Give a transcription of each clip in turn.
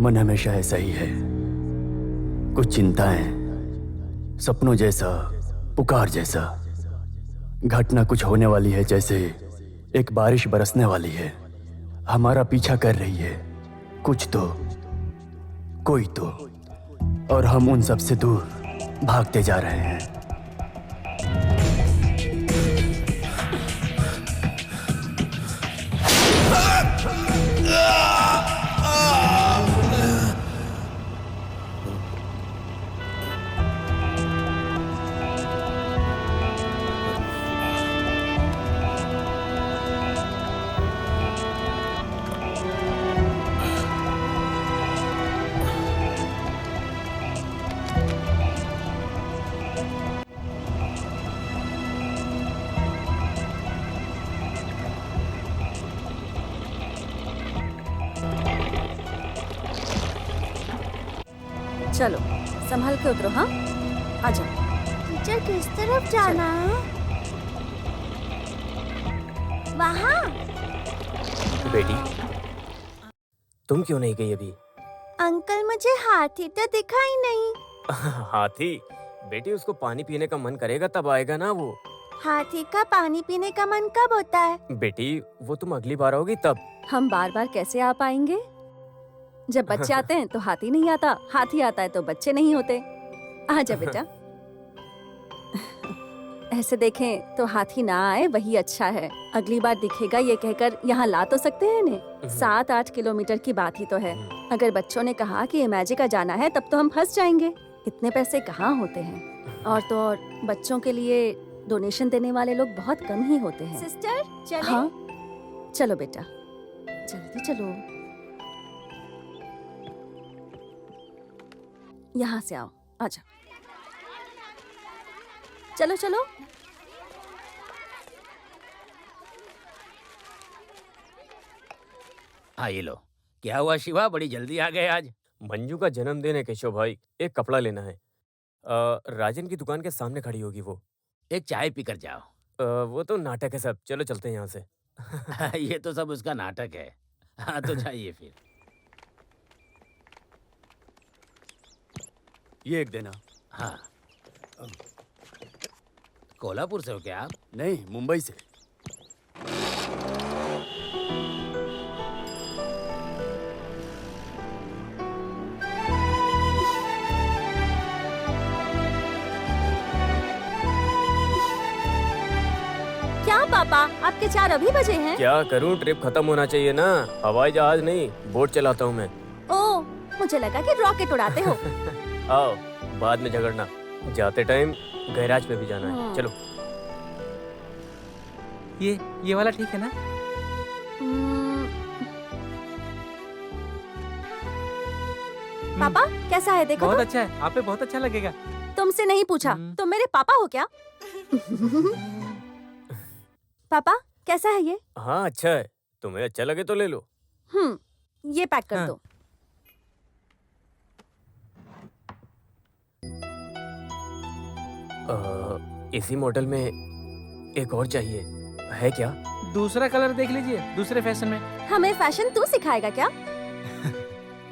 मन हमेशा ऐसा ही है, कुछ चिंताएं, सपनों जैसा, पुकार जैसा। घटना कुछ होने वाली है, जैसे एक बारिश बरसने वाली है, हमारा पीछा कर रही है, कुछ तो, कोई तो, और हम उन सब से दूर भागते जा रहे हैं। चलो संभल के उतरो। हाँ, आ जाओ। टीचर किस तरफ जाना है? वहाँ। बेटी, तुम क्यों नहीं गई अभी? अंकल, मुझे हाथी तो दिखा ही नहीं। हाथी? बेटी, उसको पानी पीने का मन करेगा तब आएगा ना वो। हाथी का पानी पीने का मन कब होता है? बेटी, वो तुम अगली बार आओगी तब। हम बार बार कैसे आ पाएंगे? जब बच्चे आते हैं तो हाथी नहीं आता, हाथी आता है तो बच्चे नहीं होते। आजा बेटा। ऐसे देखें तो हाथी ना आए वही अच्छा है। अगली बार दिखेगा ये कहकर यहाँ ला तो सकते हैं इन्हें। 7-8 किलोमीटर की बात ही तो है। अगर बच्चों ने कहा कि इमेजिका जाना है तब तो हम फंस जाएंगे। इतने पैसे कहाँ होते हैं, और तो और बच्चों के लिए डोनेशन देने वाले लोग बहुत कम ही होते हैं। सिस्टर, चलें? हाँ, चलो बेटा, जल्दी चलो। यहाँ से आओ, आजा। चलो चलो। हाँ, ये लो। क्या हुआ शिवा, बड़ी जल्दी आ गए आज? मंजू का जन्मदिन है केशव भाई, एक कपड़ा लेना है। राजन की दुकान के सामने खड़ी होगी वो। एक चाय पीकर जाओ। वो तो नाटक है सब, चलो चलते हैं यहाँ से। ये तो सब उसका नाटक है। हाँ तो जाइए फिर। ये एक देना। हाँ। कोल्हापुर से हो क्या आप? नहीं, मुंबई से। क्या पापा, आपके 4 अभी बजे हैं? क्या करूँ, ट्रिप खत्म होना चाहिए ना। हवाई जहाज नहीं, बोट चलाता हूँ मैं। ओ, मुझे लगा कि रॉकेट उड़ाते हो। आओ, बाद में झगड़ना। जाते टाइम गैराज पे भी जाना है, चलो। ये वाला ठीक है ना? पापा कैसा है देखो बहुत तो? अच्छा है, आप पे बहुत अच्छा लगेगा। तुमसे नहीं पूछा, तुम मेरे पापा हो क्या? पापा कैसा है ये? हाँ अच्छा है, तुम्हें अच्छा लगे तो ले लो। ये पैक कर दो। इसी मॉडल में एक और चाहिए, है क्या? दूसरा कलर देख लीजिए, दूसरे फैशन में। हमें फैशन तू सिखाएगा क्या?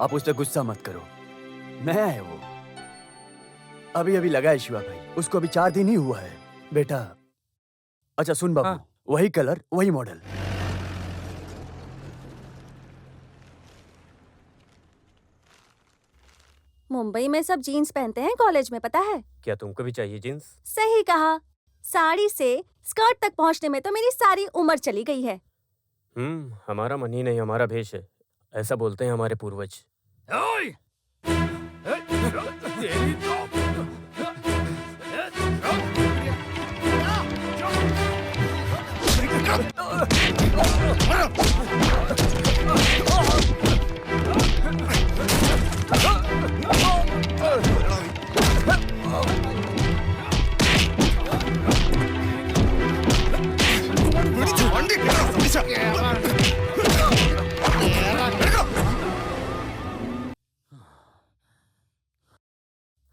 आप उस पर गुस्सा मत करो, नया है वो, अभी अभी लगा है शिवा भाई, उसको अभी 4 दिन ही हुआ है बेटा। अच्छा सुन बाबू, हाँ। वही कलर वही मॉडल। मुंबई में सब जीन्स पहनते हैं कॉलेज में, पता है? क्या तुमको भी चाहिए जीन्स? सही कहा, साड़ी से स्कर्ट तक पहुंचने में तो मेरी सारी उम्र चली गई है। हमारा मन ही नहीं, हमारा भेष है, ऐसा बोलते हैं हमारे पूर्वज। ओए! तेरी तो-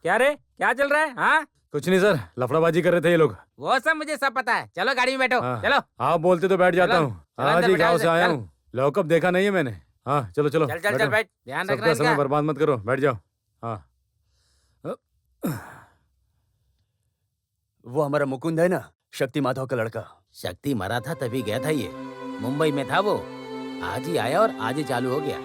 क्या रे, क्या चल रहा है? हाँ, कुछ नहीं सर, लफड़ाबाजी कर रहे थे ये लोग। वो सब मुझे सब पता है। चलो गाड़ी में बैठो। हाँ। चलो। आप बोलते तो बैठ जाता चलो, हूँ। चलो आज अंदर ही बैठो, गाँव से आया चल। हूँ, लॉकअप देखा नहीं है मैंने। हाँ चलो चलो चल चल चल बैठो। बैठ, ध्यान रखना सबका समय इनका। बर्बाद मत करो, बैठ जाओ। हाँ वो हमारा मुकुंद है ना, शक्ति माधव का लड़का। शक्ति मरा था तभी गया था ये। मुंबई में था वो, आज ही आया और आज ही चालू हो गया।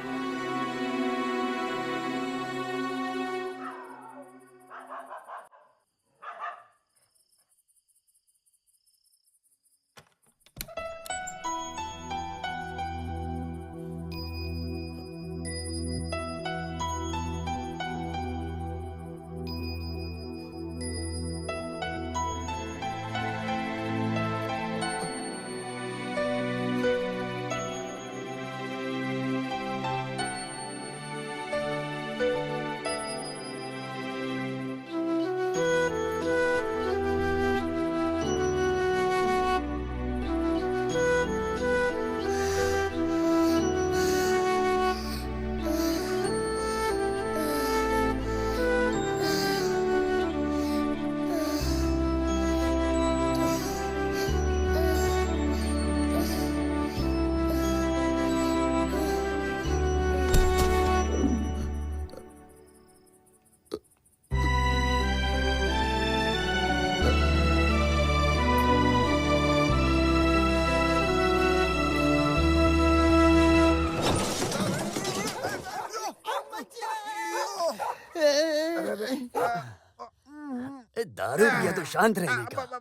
दारू पिया तो शांत रहने का,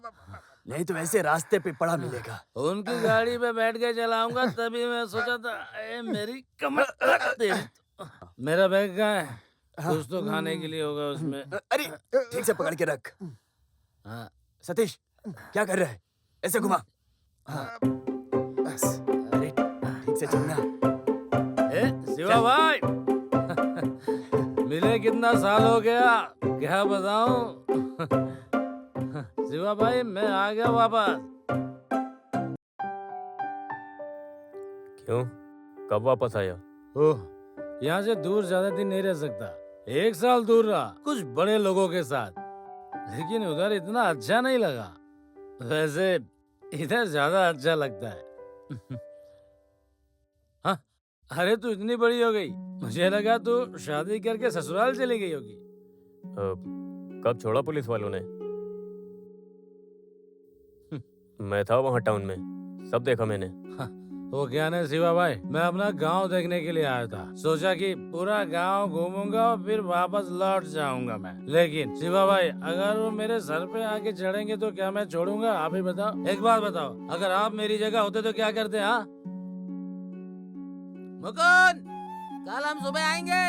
नहीं तो ऐसे रास्ते पे पड़ा मिलेगा। उनकी गाड़ी पे बैठ के चलाऊंगा तभी मैं सोचा था मेरी कमर मेरा बैग कहाँ है? कुछ तो खाने के लिए होगा उसमें। अरे ठीक से पकड़ के रख। हाँ, सतीश क्या कर रहा है? ऐसे घुमा। हाँ, बस। अरे ठीक से चलना। शिवा भाई मिले कितना साल हो गया, क्या बताऊं। शिवा भाई मैं आ गया वापस। क्यों, कब वापस आया? ओह, यहाँ से दूर ज्यादा दिन नहीं रह सकता। 1 साल दूर रहा कुछ बड़े लोगों के साथ, लेकिन उधर इतना अच्छा नहीं लगा। वैसे इधर ज्यादा अच्छा लगता है। हाँ, अरे तू इतनी बड़ी हो गई, मुझे लगा तू शादी करके ससुराल चली गई होगी। कब छोड़ा पुलिस वालों ने? मैं था वहाँ टाउन में, सब देखा मैंने। वो क्या ना शिवा भाई, मैं अपना गांव देखने के लिए आया था। सोचा कि पूरा गांव घूमूंगा और फिर वापस लौट जाऊंगा मैं। लेकिन शिवा भाई अगर वो मेरे सर पे आके चढ़ेंगे तो क्या मैं छोड़ूंगा? आप ही बताओ। एक बात बताओ, अगर आप मेरी जगह होते तो क्या करते? हाँ मुकुंद, कल हम सुबह आएंगे,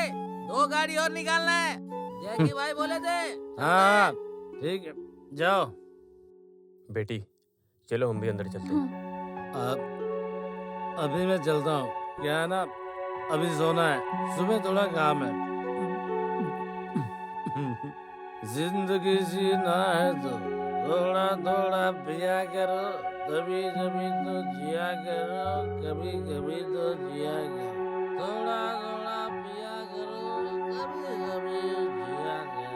2 गाड़ी और निकालना है, जैकी भाई बोले थे। हाँ ठीक है, जाओ। बेटी चलो हम भी अंदर चलते हैं। अभी मैं चलता हूँ, क्या है ना अभी सोना है, सुबह थोड़ा काम है। जिंदगी जीना है तो थोड़ा थोड़ा पिया करो, कभी कभी तो जिया करो, कभी कभी तो जिया करो, थोड़ा थोड़ा पिया करो, कभी कभी जिया करो।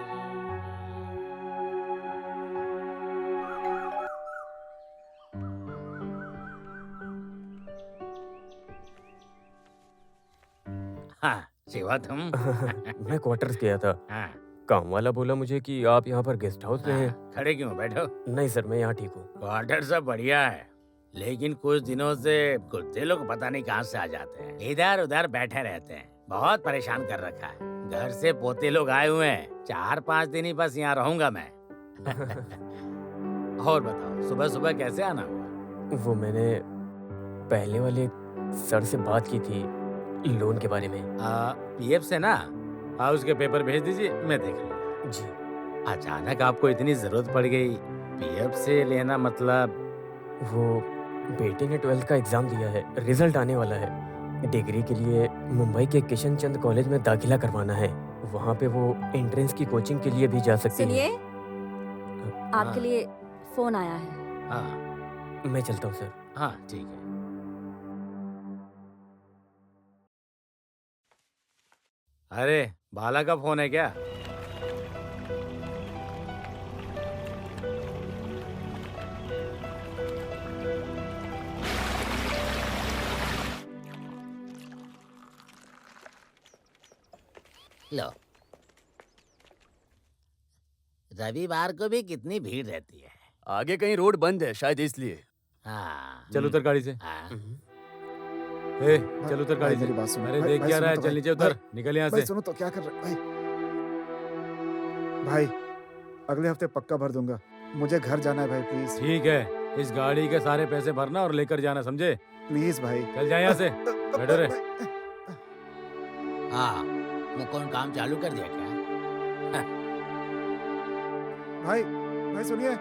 हाँ शिवा तुम। मैं क्वार्टर्स गया था, हाँ, काम वाला बोला मुझे कि आप यहाँ पर गेस्ट हाउस में हैं। खड़े क्यों, बैठो। नहीं सर, मैं यहाँ ठीक हूँ। क्वार्टर सब बढ़िया है, लेकिन कुछ दिनों से कुत्ते लोग पता नहीं कहाँ से आ जाते हैं, इधर उधर बैठे रहते हैं, बहुत परेशान कर रखा है। घर से पोते लोग आए हुए हैं, 4-5 दिन ही बस यहाँ रहूंगा मैं। और बताओ सुबह सुबह कैसे आना हुआ? वो मैंने पहले वाले सर से बात की थी लोन के बारे में। पीएफ से ना? हाँ उसके पेपर भेज दीजिए, मैं देख लूंगा। जी। अचानक आपको इतनी जरूरत पड़ गई, पीएफ से लेना मतलब? वो बेटे ने 12th का एग्जाम दिया है, रिजल्ट आने वाला है। डिग्री के लिए मुंबई के किशन चंद कॉलेज में दाखिला करवाना है। वहाँ पे वो एंट्रेंस की कोचिंग के लिए भी जा सकती है। सुनिए, हाँ। आपके लिए फोन आया है। हाँ मैं चलता हूँ सर। हाँ ठीक है। अरे बाला का फोन है क्या? लो, रविवार को भी कितनी भीड़ रहती है। आगे कहीं रोड बंद है शायद इसलिए। हाँ। चल उतर गाड़ी से। हाँ। ए, चल उतर गाड़ी से। मेरी बात सुनो। अरे भाई, देख भाई, क्या रहा है, सुनो तो चल भाई। नीचे उतर, भाई, निकल यहाँ भाई से। सुनो तो क्या कर रहे भाई। भाई अगले हफ्ते पक्का भर दूंगा। मुझे घर जाना है भाई, प्लीज ठीक है, इस गाड़ी के सारे पैसे भरना और लेकर जाना, समझे? प्लीज भाई। चल जा यहाँ से, बैठो रे। हाँ, मुकुंद काम चालू कर दिया क्या? भाई भाई सुनिए।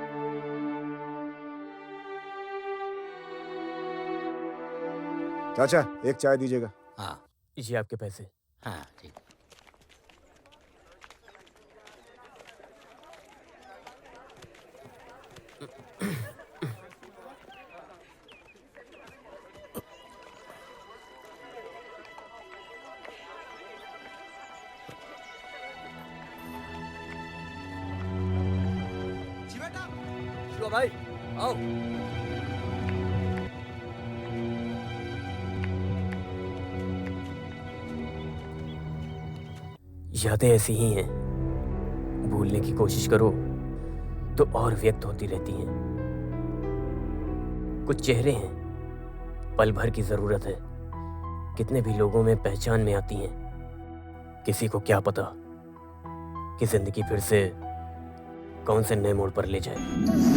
चाचा एक चाय दीजिएगा। हाँ ये आपके पैसे। हाँ ठीक। शिवा भाई आओ। यादें ऐसी ही हैं, भूलने की कोशिश करो तो और व्यक्त होती रहती हैं। कुछ चेहरे हैं, पल भर की जरूरत है, कितने भी लोगों में पहचान में आती हैं। किसी को क्या पता कि जिंदगी फिर से कौन से नए मोड़ पर ले जाए।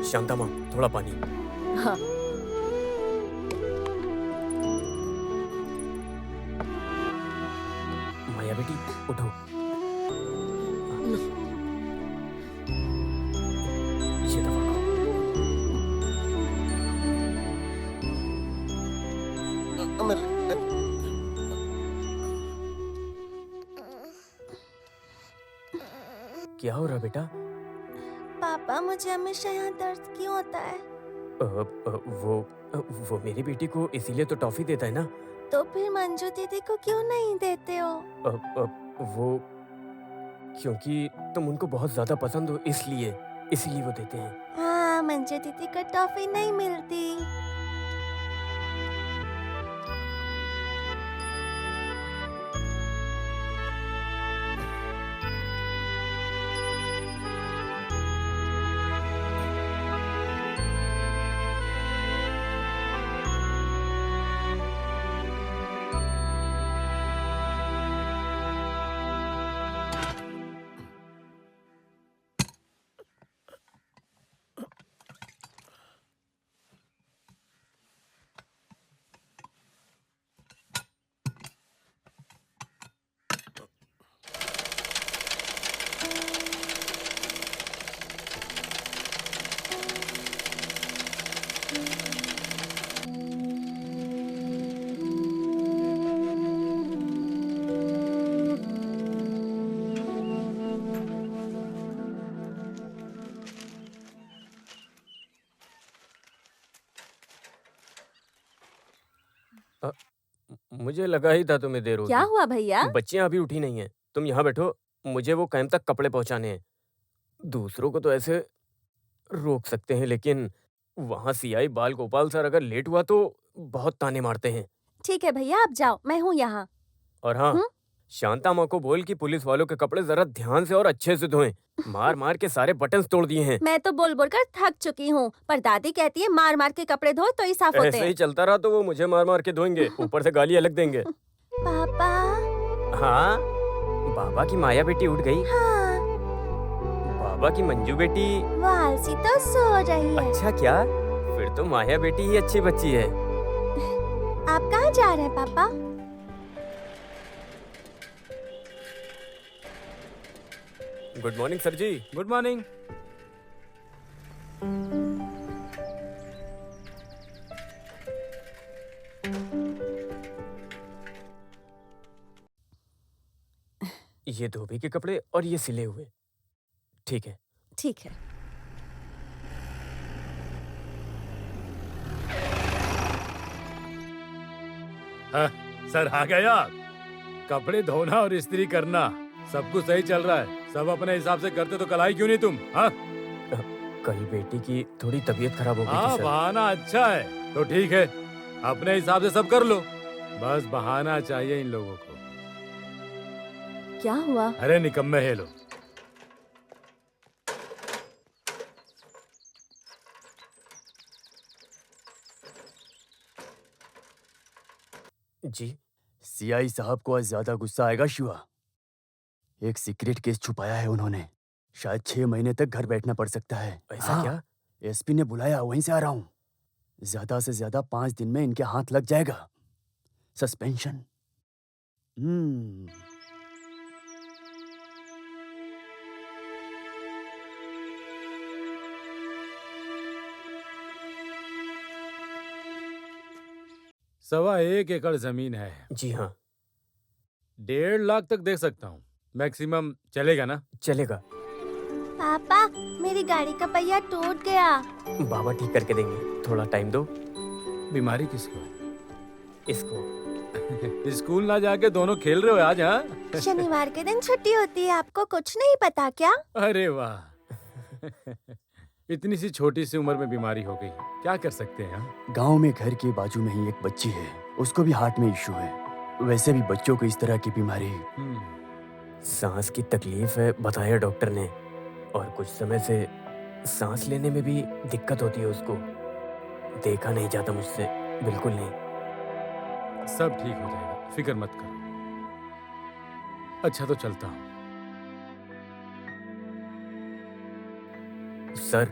शांता माँ, थोड़ा पानी। हाँ। माया बेटी उठो। ये दवा खाओ। क्या हो रहा बेटा? पापा मुझे हमेशा यहाँ दर्द क्यों होता है? वो मेरी बेटी को इसीलिए तो टॉफी देता है ना। तो फिर मंजू दीदी को क्यों नहीं देते हो? वो क्योंकि तुम उनको बहुत ज्यादा पसंद हो, इसीलिए वो देते हैं। हाँ, मंजू दीदी को टॉफी नहीं मिलती। मुझे लगा ही था तुम्हें देर होगी। क्या हुआ भैया? बच्चियां अभी उठी नहीं हैं। तुम यहाँ बैठो, मुझे वो कैंप तक कपड़े पहुंचाने हैं। दूसरों को तो ऐसे रोक सकते हैं, लेकिन वहां सीआई बाल गोपाल सर अगर लेट हुआ तो बहुत ताने मारते हैं। ठीक है भैया, आप जाओ, मैं हूँ यहाँ। और हाँ, हम्म? शांता माँ को बोल कि पुलिस वालों के कपड़े जरा ध्यान से और अच्छे से धोएं। मार मार के सारे बटन्स तोड़ दिए हैं। मैं तो बोल बोल कर थक चुकी हूँ, पर दादी कहती है मार मार के कपड़े धो तो ही साफ होते ऐसे हैं। ही चलता रहा तो वो मुझे मार मार के धोएंगे, ऊपर से गाली अलग देंगे। पापा हाँ, बाबा की माया बेटी उठ गई। हाँ, बाबा की मंजू बेटी। वो आलसी तो सो रही है। अच्छा क्या? फिर तो माया बेटी ही अच्छी बच्ची है। आप कहाँ जा रहे हैं पापा? Good morning sir ji. Good morning. ये धोबी के कपड़े और ये सिले हुए। ठीक है। ठीक है। हाँ, सर आ गया। कपड़े धोना और इस्त्री करना सब कुछ सही चल रहा है। सब अपने हिसाब से करते तो कलाई क्यों नहीं तुम? हाँ कल बेटी की थोड़ी तबीयत खराब हो गई हाँ, थी सर। बहाना अच्छा है तो ठीक है, अपने हिसाब से सब कर लो। बस बहाना चाहिए इन लोगों को। क्या हुआ? अरे निकम्मे है लोग। जी सीआई साहब को आज ज्यादा गुस्सा आएगा शिवा। एक सीक्रेट केस छुपाया है उन्होंने। शायद 6 महीने तक घर बैठना पड़ सकता है। ऐसा क्या? एसपी ने बुलाया, वहीं से आ रहा हूँ। ज्यादा से ज्यादा 5 दिन में इनके हाथ लग जाएगा। सस्पेंशन। सवा 1 एकड़ जमीन है। जी हाँ 1.5 लाख तक दे सकता हूँ मैक्सिमम, चलेगा ना? चलेगा। पापा, मेरी गाड़ी का पहिया टूट गया। बाबा ठीक करके देंगे, थोड़ा टाइम दो। बीमारी किसको है? इसको स्कूल ना जाके दोनों खेल रहे हो आज? हाँ शनिवार के दिन छुट्टी होती है, आपको कुछ नहीं पता क्या? अरे वाह इतनी सी छोटी सी उम्र में बीमारी हो गई, क्या कर सकते हैं? हाँ? गांव में घर के बाजू में ही एक बच्ची है, उसको भी हार्ट में इशू है। वैसे भी बच्चों को इस तरह की बीमारी। सांस की तकलीफ है बताया डॉक्टर ने, और कुछ समय से सांस लेने में भी दिक्कत होती है उसको। देखा नहीं जाता मुझसे, बिल्कुल नहीं। सब ठीक हो जाएगा, फिक्र मत करो। अच्छा तो चलता हूँ। सर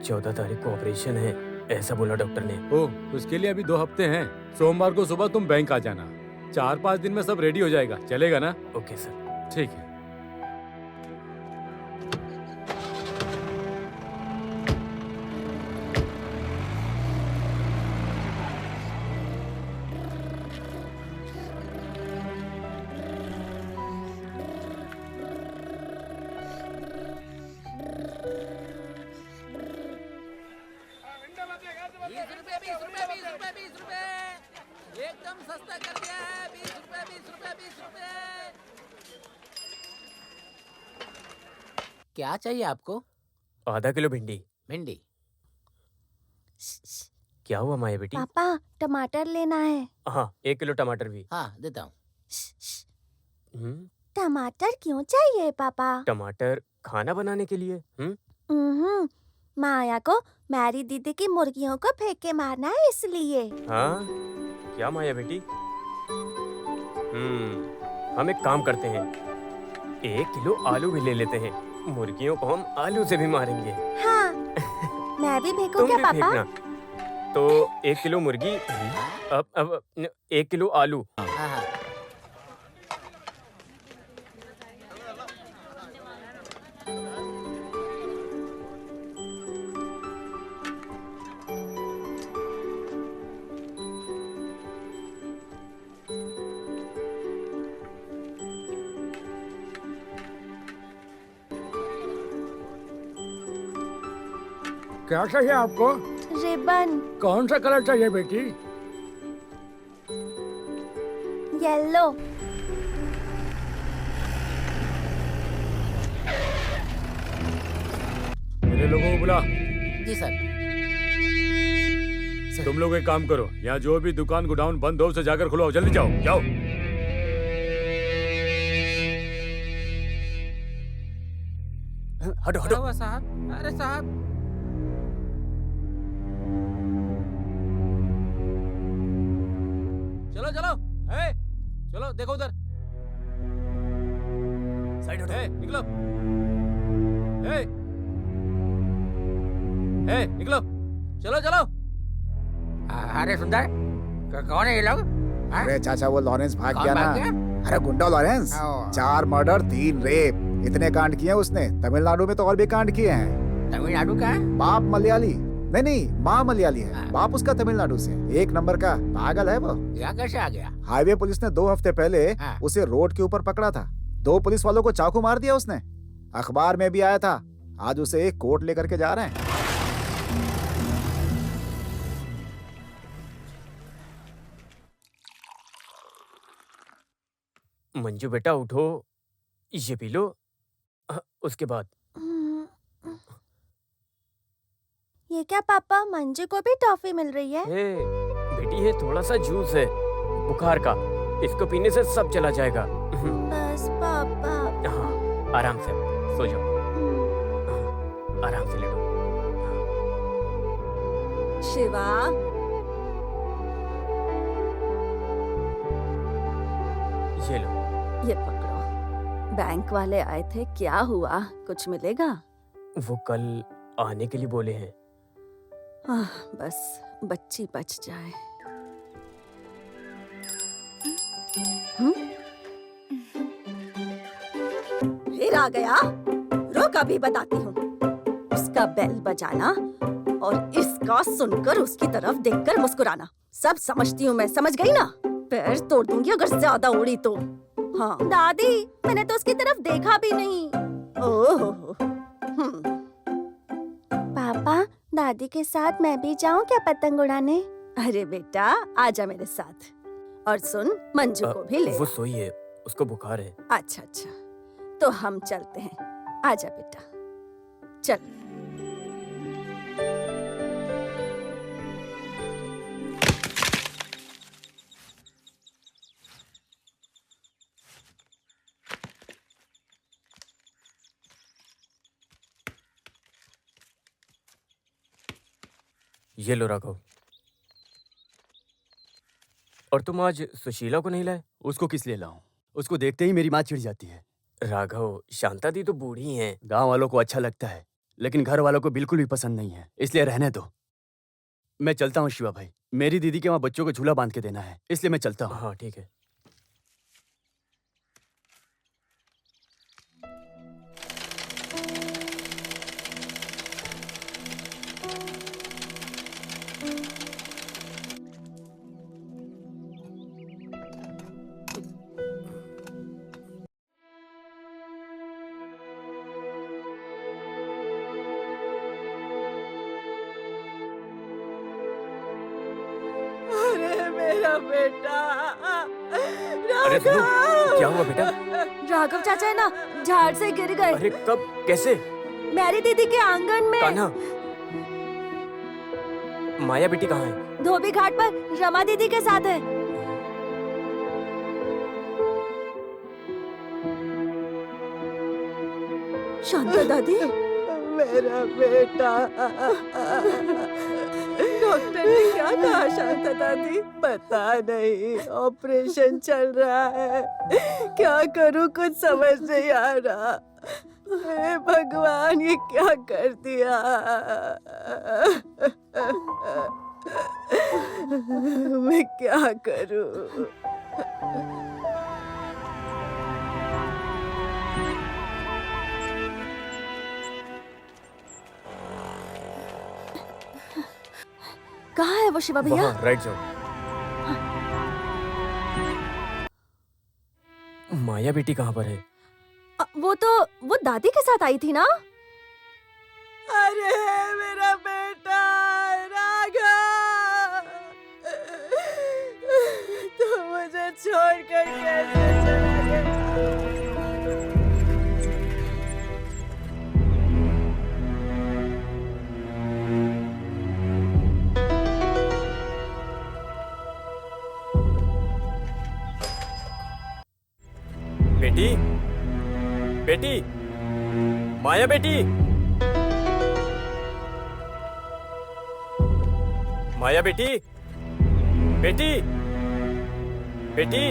14 तारीख को ऑपरेशन है, ऐसा बोला डॉक्टर ने। ओह, उसके लिए अभी 2 हफ्ते हैं। सोमवार को सुबह तुम बैंक आ जाना। 4-5 दिन में सब रेडी हो जाएगा, चलेगा ना? Okay sir. ठीक है। एकदम सस्ता कर दिया है। 20 रुपए 20 रुपए 20 रुपए। क्या चाहिए आपको? आधा किलो भिंडी। भिंडी। क्या हुआ माया बेटी? पापा, टमाटर लेना है। हाँ 1 किलो टमाटर भी। हाँ देता हूँ। टमाटर क्यों चाहिए पापा? टमाटर खाना बनाने के लिए। माया को मैरी दीदी की मुर्गियों को फेंक के मारना है इसलिए। हाँ क्या माया बेटी? हम एक काम करते हैं, 1 किलो आलू भी ले लेते हैं। मुर्गियों को हम आलू से भी मारेंगे। हाँ मैं भी फेंकूं तुम क्या भी पापा? फेंकना। तो 1 किलो मुर्गी, अब 1 किलो आलू। हाँ हाँ। क्या चाहिए आपको? रिबन। कौन सा कलर चाहिए बेटी? येलो। मेरे लोगों को बुला। जी सर। तुम लोग एक काम करो, यहाँ जो भी दुकान गोडाउन बंद हो उसे जाकर खुलवाओ। जल्दी जाओ जाओ। हटो क्या हटो। हुआ साहब? अरे साहब चलो देखो उधर। साइड हटो। निकलो। निकलो। चलो चलो। अरे सुंदर, कौन है ये लोग? हाँ? अरे चाचा वो लॉरेंस भाग कौन गया ना। भाग गया? अरे गुंडा लॉरेंस, ओ। 4 मर्डर 3 रेप, इतने कांड किए हैं उसने। तमिलनाडु में तो और भी कांड किए हैं। तमिलनाडु का है? बाप मलयाली, नहीं माँ मलयाली है। हाँ। बाप उसका तमिलनाडु से। 1 नंबर का पागल है वो। यहाँ कैसे आ गया? हाईवे पुलिस ने 2 हफ्ते पहले हाँ। उसे रोड के ऊपर पकड़ा था। 2 पुलिस वालों को चाकू मार दिया उसने। अखबार में भी आया था। आज उसे एक कोर्ट लेकर के जा रहे हैं। मंजू बेटा उठो, ये पी लो। उसके बाद ये क्या पापा, मंजू को भी टॉफी मिल रही है? बेटी ये थोड़ा सा जूस है बुखार का, इसको पीने से सब चला जाएगा। बस पापा। हाँ, आराम से सो जाओ। आराम से लेटो। शिवा, ये लो। ये पकड़ो। बैंक वाले आए थे, क्या हुआ? कुछ मिलेगा? वो कल आने के लिए बोले हैं। बस बच्ची बच जाए। फिर आ गया? रुक, अभी बताती हूँ। उसका बेल बजाना और इसका सुनकर उसकी तरफ देखकर मुस्कुराना, सब समझती हूँ मैं, समझ गई ना? पैर तोड़ दूंगी अगर ज्यादा उड़ी तो। हाँ दादी, मैंने तो उसकी तरफ देखा भी नहीं। ओह, पापा, दादी के साथ मैं भी जाऊं क्या पतंग उड़ाने? अरे बेटा आजा मेरे साथ। और सुन, मंजू को भी ले वो आ। सोई है, उसको बुखार है। अच्छा अच्छा, तो हम चलते हैं। आजा बेटा, चल। ये लो राघव। और तुम आज सुशीला को नहीं लाए? उसको किस लिए लाऊं? उसको देखते ही मेरी माँ चिढ़ जाती है। राघव, शांता दी तो बूढ़ी हैं। गांव वालों को अच्छा लगता है, लेकिन घर वालों को बिल्कुल भी पसंद नहीं है, इसलिए रहने दो। मैं चलता हूँ शिवा भाई, मेरी दीदी के वहाँ बच्चों को झूला बांध के देना है, इसलिए मैं चलता हूँ। हाँ ठीक है। अरे मेरा बेटा, अरे सुनो, क्या हुआ बेटा? राघव चाचा है ना, झाड़ से गिर गए। अरे कब, कैसे? मेरी दीदी के आंगन में। कान्हा, माया बेटी कहाँ है? धोबी घाट पर रमा दीदी के साथ है। शांता दादी, मेरा बेटा। डॉक्टर ने क्या कहा शांता दादी? पता नहीं, ऑपरेशन चल रहा है। क्या करूं, कुछ समझ नहीं आ रहा। हे भगवान, ये क्या कर दिया? मैं क्या करूं? कहाँ है वो शिवा भैया? वहाँ, राइट जाओ। माया बेटी कहाँ पर है? वो दादी के साथ आई थी ना? अरे मेरा बेटा राघव, तू मुझे छोड़कर कैसे चला गया? बेटी, बेटी, माया बेटी, माया बेटी, बेटी, बेटी,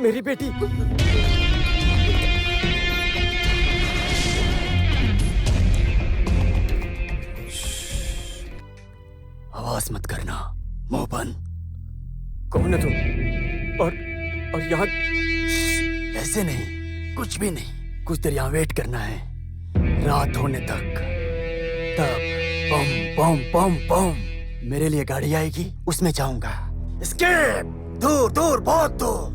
मेरी बेटी। आवाज मत करना, मुंह बंद। कौन है तुम? और यहाँ? ऐसे नहीं, कुछ भी नहीं। कुछ देर यहाँ वेट करना है, रात होने तक। तब बम बम बम बम मेरे लिए गाड़ी आएगी, उसमें जाऊंगा। एस्केप! दूर दूर, बहुत दूर,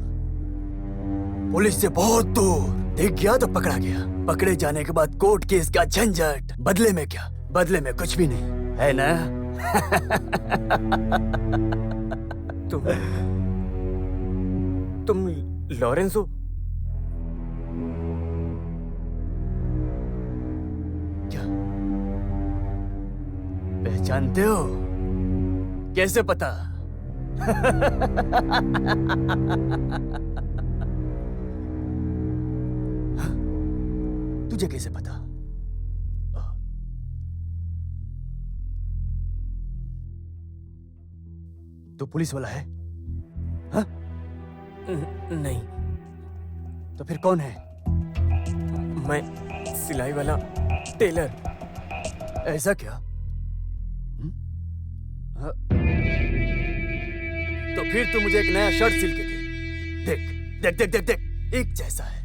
पुलिस से बहुत दूर। दिख गया तो पकड़ा गया। पकड़े जाने के बाद कोर्ट केस का झंझट। बदले में क्या? बदले में कुछ भी नहीं है ना। तुम लॉरेंस हो? क्या पहचानते हो? कैसे पता? तुझे कैसे पता? तो पुलिस वाला है? हाँ? नहीं। तो फिर कौन है? मैं सिलाई वाला टेलर। ऐसा क्या? हाँ? तो फिर तू मुझे एक नया शर्ट सिल के दे। देख देख देख देख देख, एक जैसा है।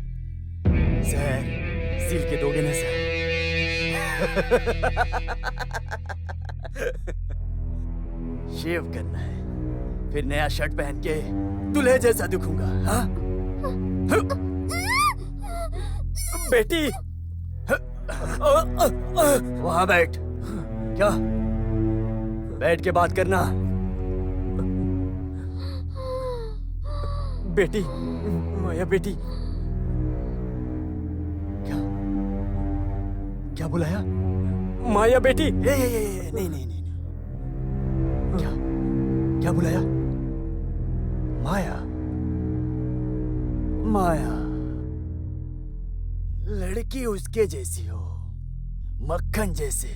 सर, सिल के दोगे ना सर? शेव करना है, फिर नया शर्ट पहन के दूल्हे जैसा दिखूंगा। हाँ? बेटी, वहां बैठ। क्या? बैठ के बात करना। बेटी, माया बेटी। क्या? क्या बुलाया? माया बेटी। नहीं नहीं नहीं। क्या? क्या बुलाया? माया? माया? लड़की उसके जैसी हो, मक्खन जैसे।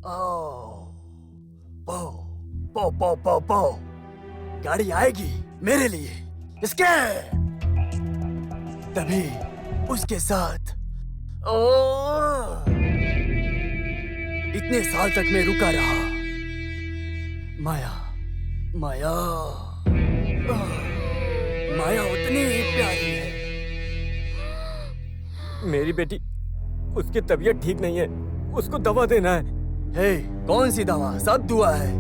ओ, पो पो पो पो पो। गाड़ी आएगी मेरे लिए, इसके। तभी उसके साथ। ओ, इतने साल तक मैं रुका रहा। माया, माया, माया उतनी ही प्यारी है। मेरी बेटी, उसकी तबीयत ठीक नहीं है, उसको दवा देना है। हे, कौन सी दवा? सब दुआ है।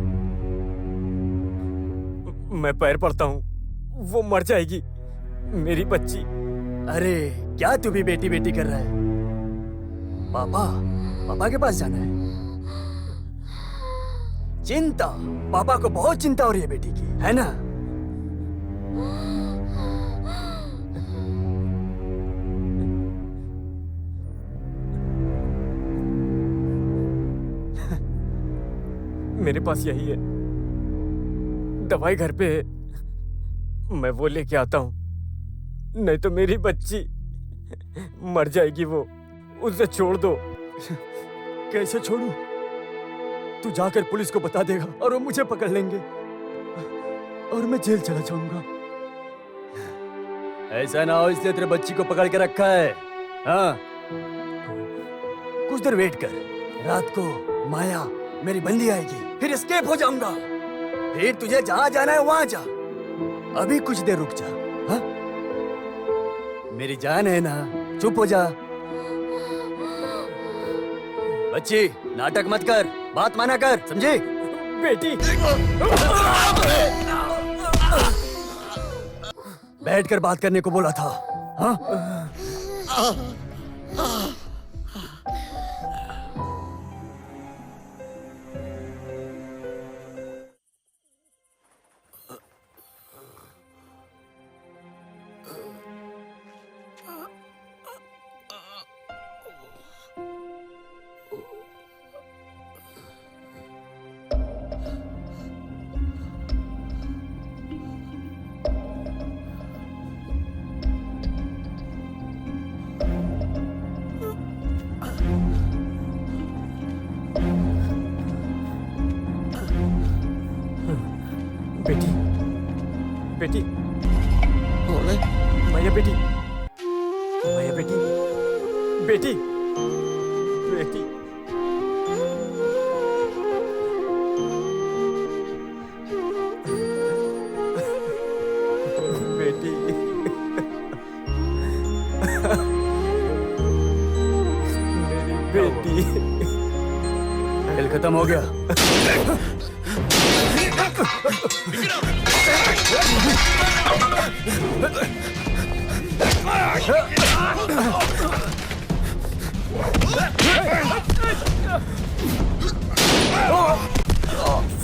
मैं पैर पड़ता हूँ, वो मर जाएगी, मेरी बच्ची। अरे क्या तू भी बेटी बेटी कर रहा है? पापा, पापा के पास जाना है। चिंता, पापा को बहुत चिंता हो रही है बेटी की, है ना? मेरे पास यही है, दवाई घर पे है, मैं वो लेके आता हूँ। नहीं तो मेरी बच्ची मर जाएगी, वो उसे छोड़ दो। कैसे छोड़ूं? तू जाकर पुलिस को बता देगा और वो मुझे पकड़ लेंगे और मैं जेल चला जाऊंगा। ऐसा ना हो, इसलिए तेरे बच्ची को पकड़ के रखा है। हाँ, कुछ देर वेट कर। रात को माया मेरी बंदी आएगी, फिर एस्केप हो जाऊंगा। फिर तुझे जहां जाना है वहां जा। अभी कुछ देर रुक जा। हाँ? मेरी जान है ना, चुप हो जा। बच्ची, नाटक मत कर, बात माना कर, समझे? बेटी, बैठकर बात करने को बोला था। हाँ? बेटी, बेटी, बोले मैया बेटी, मैया बेटी, बेटी, बेटी। बेटी, मेरी बेटी। खेल खत्म हो गया।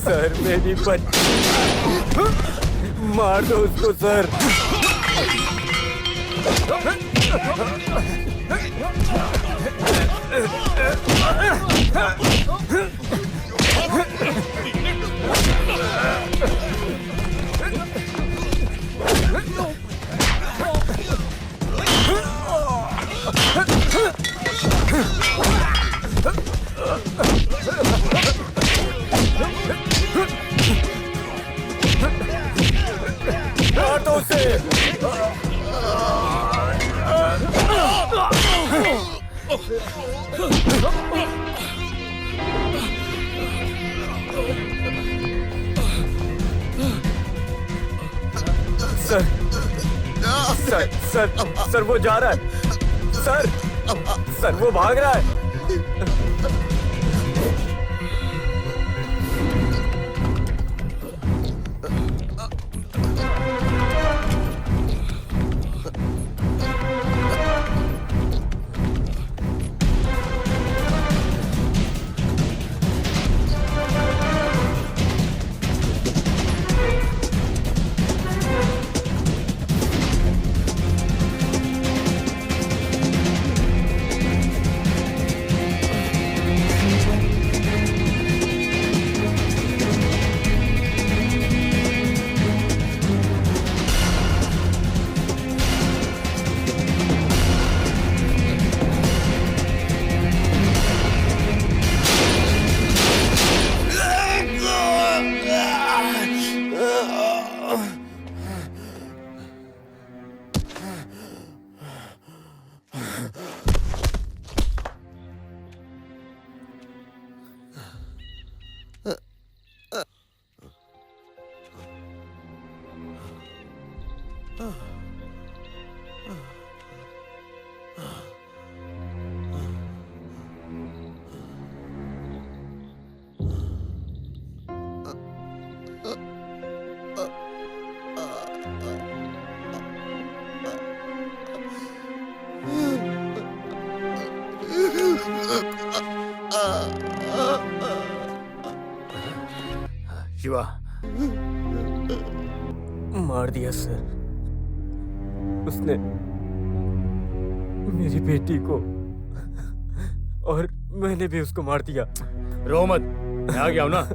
सर मेरी बच्ची, मार दो उसको सर। मार दो उसे। सर, सर, सर, सर वो जा रहा है। सर, सर वो भाग रहा है। शिवा, मार दिया सर उसने मेरी बेटी को, और मैंने भी उसको मार दिया। रो मत, मैं आ गया हूं ना।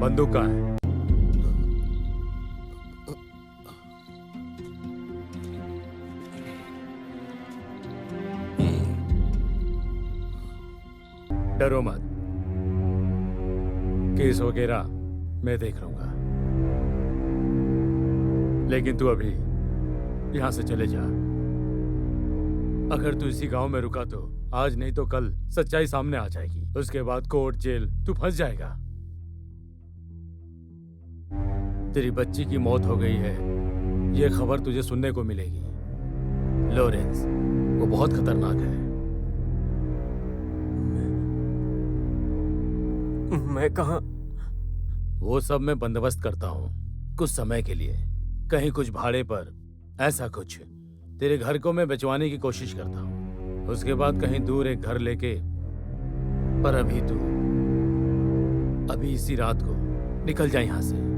बंदूक कहाँ है? डरो मत, केस वगैरह मैं देख लूंगा, लेकिन तू अभी यहां से चले जा। अगर तू इसी गांव में रुका तो आज नहीं तो कल सच्चाई सामने आ जाएगी। उसके बाद कोर्ट जेल तू फंस जाएगा। तेरी बच्ची की मौत हो गई है, ये खबर तुझे सुनने को मिलेगी। लॉरेंस, वो बहुत खतरनाक है। मैं कहाँ? वो सब मैं बंदोबस्त करता हूँ कुछ समय के लिए, कहीं कुछ भाड़े पर, ऐसा कुछ। तेरे घर को मैं बचवाने की कोशिश करता हूँ, उसके बाद कहीं दूर एक घर लेके। पर अभी तू अभी इसी रात को निकल जा यहाँ से।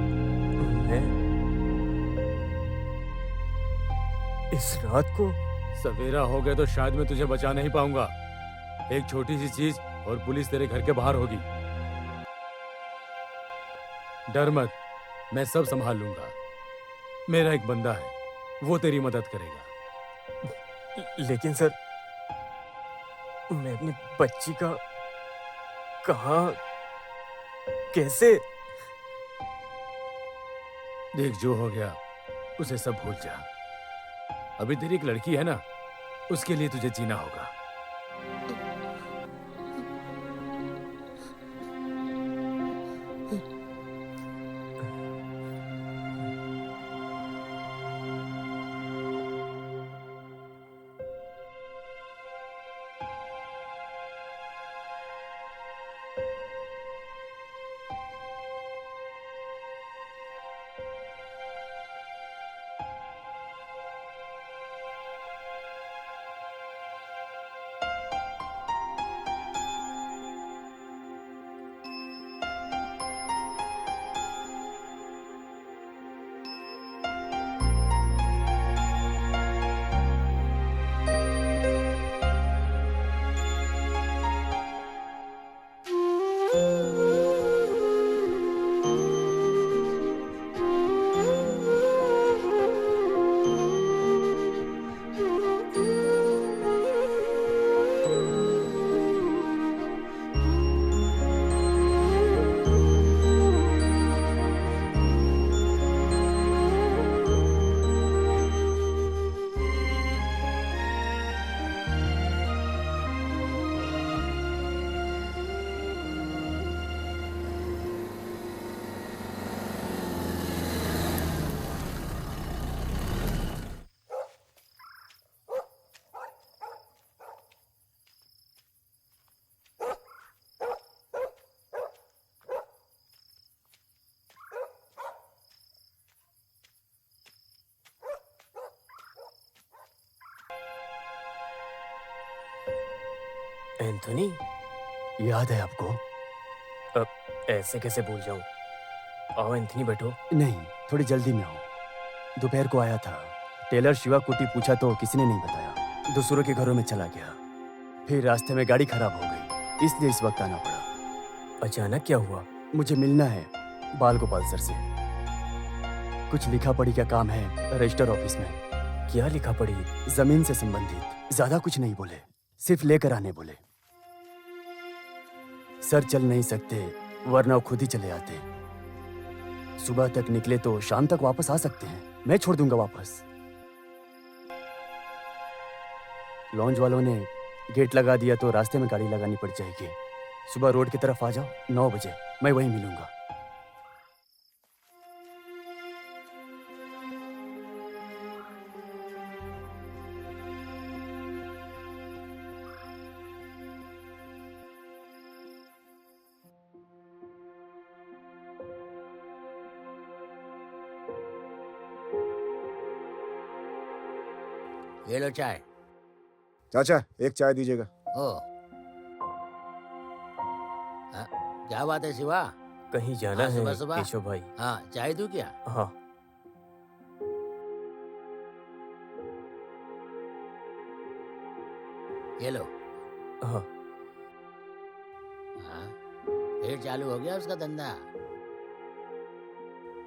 इस रात को? सवेरा हो गया तो शायद मैं तुझे बचा नहीं पाऊंगा। एक छोटी सी चीज और पुलिस तेरे घर के बाहर होगी। डर मत, मैं सब संभाल लूंगा। मेरा एक बंदा है, वो तेरी मदद करेगा। लेकिन सर, मैं अपनी बच्ची का कहाँ, कैसे? देख, जो हो गया उसे सब भूल जा। अभी तेरी एक लड़की है ना, उसके लिए तुझे जीना होगा। एंथोनी, याद है आपको? अब ऐसे कैसे भूल जाऊं? आओ एंथोनी, बैठो। नहीं, थोड़ी जल्दी में हूँ। दोपहर को आया था, टेलर शिवा कुटी पूछा तो किसी ने नहीं बताया। दूसरों के घरों में चला गया। फिर रास्ते में गाड़ी खराब हो गई, इसलिए इस वक्त आना पड़ा। अचानक क्या हुआ? मुझे मिलना है बाल गोपाल सर से। कुछ लिखा पढ़ी का काम है रजिस्टर ऑफिस में। क्या लिखा पढ़ी? जमीन से संबंधित। ज्यादा कुछ नहीं बोले, सिर्फ लेकर आने बोले। सर चल नहीं सकते, वरना वो खुद ही चले आते। सुबह तक निकले तो शाम तक वापस आ सकते हैं, मैं छोड़ दूंगा वापस। लॉन्ज वालों ने गेट लगा दिया तो रास्ते में गाड़ी लगानी पड़ जाएगी। सुबह रोड की तरफ आ जाओ, 9 बजे मैं वहीं मिलूंगा। ये लो चाय। चाचा, एक चाय दीजिएगा। ओ, हाँ, क्या बात है शिवा? कहीं जाना हाँ, है सुबह सुबह? केशव भाई? हाँ, चाय दूं क्या? हाँ। ये लो। हाँ। हाँ, फिर चालू हो गया उसका धंधा?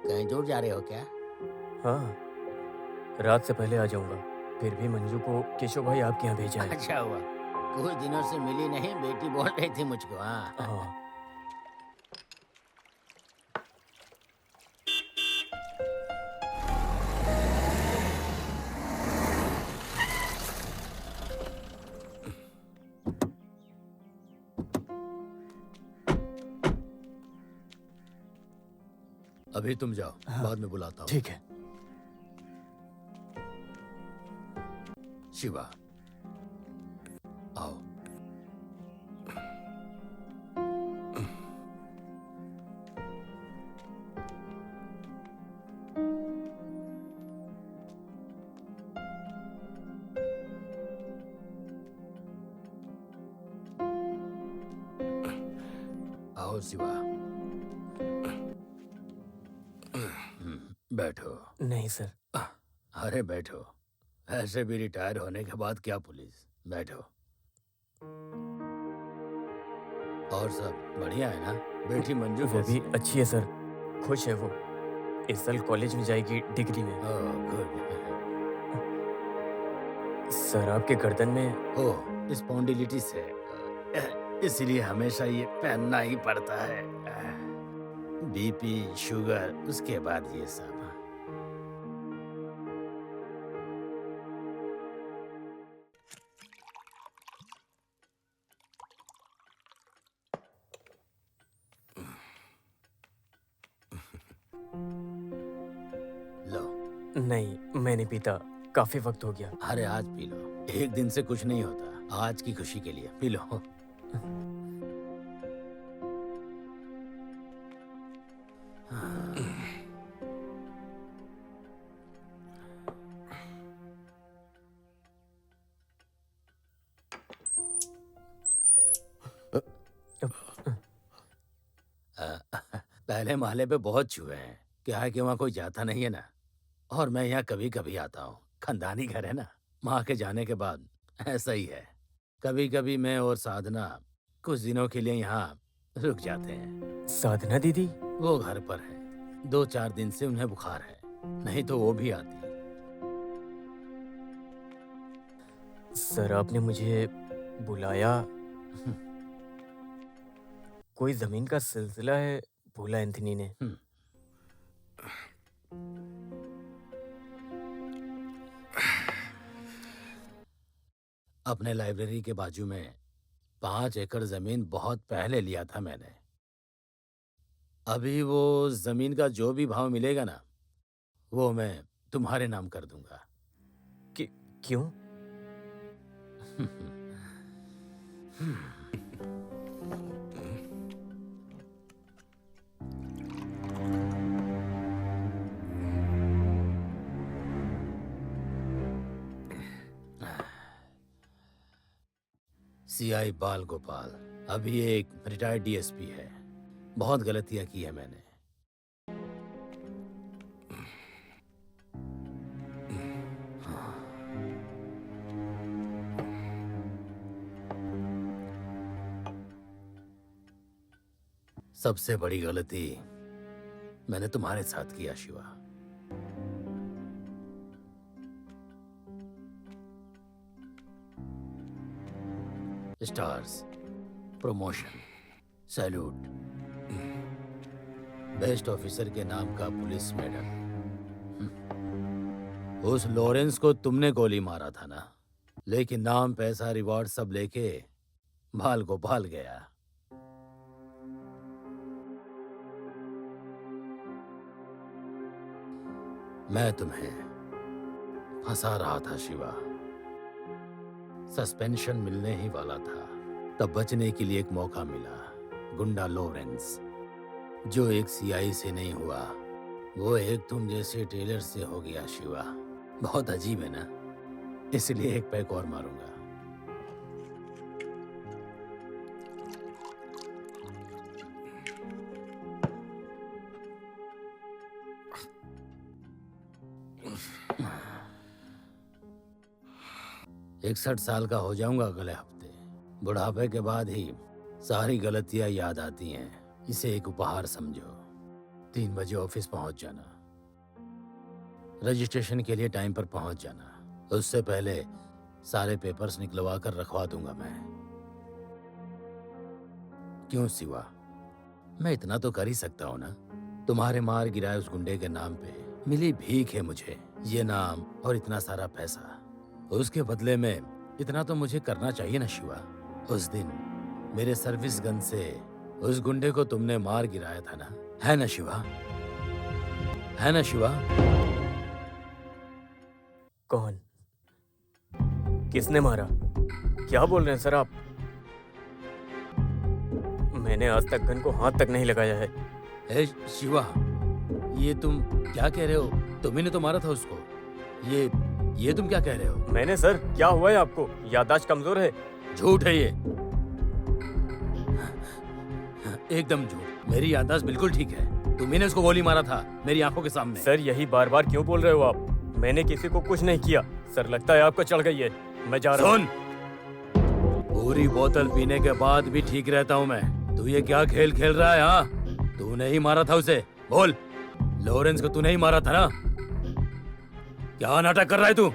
कहीं दूर जा रहे हो क्या? हाँ, रात से पहले आ जाऊंगा। फिर भी मंजू को केशव भाई आपके यहाँ भेजा है। अच्छा हुआ, कुछ दिनों से मिली नहीं, बेटी बोल रही थी मुझको। हाँ हाँ। अभी तुम जाओ, हाँ। बाद में बुलाता हूँ। ठीक है। शिवा, आओ। आओ शिवा, बैठो। नहीं सर। अरे बैठो, ऐसे भी रिटायर होने के बाद क्या पुलिस। बैठो। और सब बढ़िया है ना? बेटी मंजू वो कैसी भी है? अच्छी है सर, खुश है वो। इस साल कॉलेज में जाएगी डिग्री में। Oh good. सर आपके गर्दन में ओह स्पॉन्डिलिटिस है, इसलिए हमेशा ये पहनना ही पड़ता है। बीपी, शुगर, उसके बाद ये सब। लो। नहीं, मैं नहीं पीता, काफी वक्त हो गया। अरे आज पी लो, एक दिन से कुछ नहीं होता। आज की खुशी के लिए पी लो। पहले महले पे बहुत चूहे हैं। क्या है कि वहाँ कोई जाता नहीं है ना, और मैं यहाँ कभी कभी आता हूँ। खानदानी घर है ना। माँ के जाने के बाद ऐसा ही है। कभी कभी मैं और साधना कुछ दिनों के लिए यहाँ रुक जाते हैं। साधना दीदी? वो घर पर है, 2-4 दिन से उन्हें बुखार है, नहीं तो वो भी आती। सर आपने मुझे बुलाया, कोई जमीन का सिलसिला है बोला एंथनी ने। अपने लाइब्रेरी के बाजू में 5 एकड़ जमीन बहुत पहले लिया था मैंने। अभी वो जमीन का जो भी भाव मिलेगा ना, वो मैं तुम्हारे नाम कर दूंगा। क्यों? सीआई बाल गोपाल अभी एक रिटायर्ड डीएसपी है। बहुत गलतियां की है मैंने। सबसे बड़ी गलती मैंने तुम्हारे साथ किया Shiva. Stars, promotion, salute, best officer के नाम का पुलिस मेडल। उस लॉरेंस को तुमने गोली मारा था ना, लेकिन नाम, पैसा, रिवॉर्ड सब लेके भाल गोपाल गया। मैं तुम्हें फंसा रहा था शिवा। सस्पेंशन मिलने ही वाला था, तब बचने के लिए एक मौका मिला। गुंडा लॉरेंस, जो एक सीआई से नहीं हुआ, वो एक तुम जैसे टेलर से हो गया शिवा। बहुत अजीब है ना? इसलिए एक पैक और मारूंगा। इकसठ साल का हो जाऊंगा अगले हफ्ते। बुढ़ापे के बाद ही सारी गलतियां याद आती हैं। इसे एक उपहार समझो। 3 बजे ऑफिस पहुंच जाना। रजिस्ट्रेशन के लिए टाइम पर पहुंच जाना। उससे पहले सारे पेपर्स निकलवा कर रखवा दूंगा मैं। क्यों सिवा? मैं इतना तो कर ही सकता हूं ना। तुम्हारे मार गिराए उस गुंडे के नाम पे मिली भीख है मुझे, ये नाम और इतना सारा पैसा। उसके बदले में इतना तो मुझे करना चाहिए ना शिवा। उस दिन मेरे सर्विस गन से उस गुंडे को तुमने मार गिराया था ना, है ना शिवा? है ना शिवा? कौन? किसने मारा? क्या बोल रहे हैं सर आप? मैंने आज तक गन को हाथ तक नहीं लगाया है। ए शिवा, ये तुम क्या कह रहे हो? तुम्ही ने तो मारा था उसको। ये तुम क्या कह रहे हो? मैंने सर, क्या हुआ है आपको? याददाश्त कमजोर है? झूठ है ये, एकदम झूठ। मेरी याददाश्त बिल्कुल ठीक है। तुम्ही ने उसको गोली मारा था मेरी आंखों के सामने। सर यही बार बार क्यों बोल रहे हो आप? मैंने किसी को कुछ नहीं किया सर। लगता है आपको चढ़ गई है। मैं जा रहा हूँ। सुन, पूरी बोतल पीने के बाद भी ठीक रहता हूँ मैं। तू ये क्या खेल खेल रहा है? हाँ, तूने ही मारा था उसे। बोल, लॉरेंस को तूने ही मारा था ना? क्या नाटक कर रहा है तू?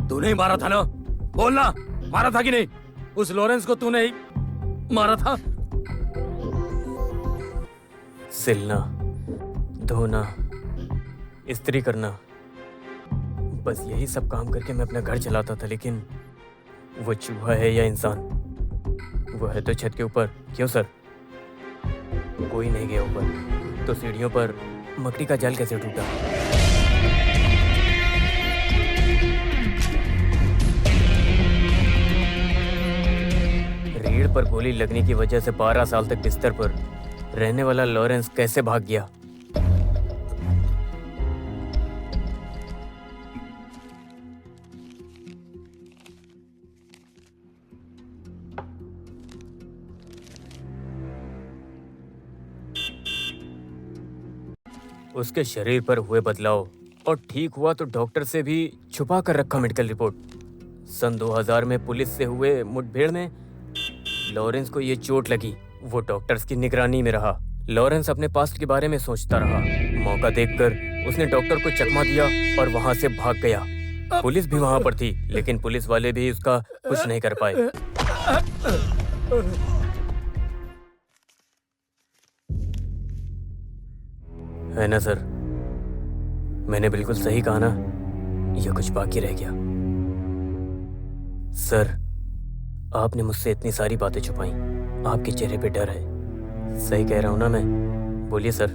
तूने ही मारा था ना? बोलना, मारा था कि नहीं? उस लॉरेंस को तूने ही मारा था? सिलना, धोना, इस्त्री करना, बस यही सब काम करके मैं अपना घर चलाता था। लेकिन वो चूहा है या इंसान? वो है तो छत के ऊपर। क्यों सर? कोई नहीं गया ऊपर, तो सीढ़ियों पर मकड़ी का जाल कैसे टूटा? रीढ़ पर गोली लगने की वजह से 12 साल तक बिस्तर पर रहने वाला लॉरेंस कैसे भाग गया? उसके शरीर पर हुए बदलाव और ठीक हुआ तो डॉक्टर से भी छुपा कर रखा मेडिकल रिपोर्ट। सन 2000 में पुलिस से हुए मुठभेड़ में लॉरेंस को ये चोट लगी। वो डॉक्टर्स की निगरानी में रहा। लॉरेंस अपने पास्ट के बारे में सोचता रहा। मौका देखकर उसने डॉक्टर को चकमा दिया और वहां से भाग गया। पुलिस भी वहां पर थी, लेकिन पुलिस वाले भी उसका कुछ नहीं कर पाए। है ना सर? मैंने बिल्कुल सही कहा ना? या कुछ बाकी रह गया? सर, आपने मुझसे इतनी सारी बातें छुपाई। आपके चेहरे पे डर है। सही कह रहा हूं ना मैं? बोलिए सर।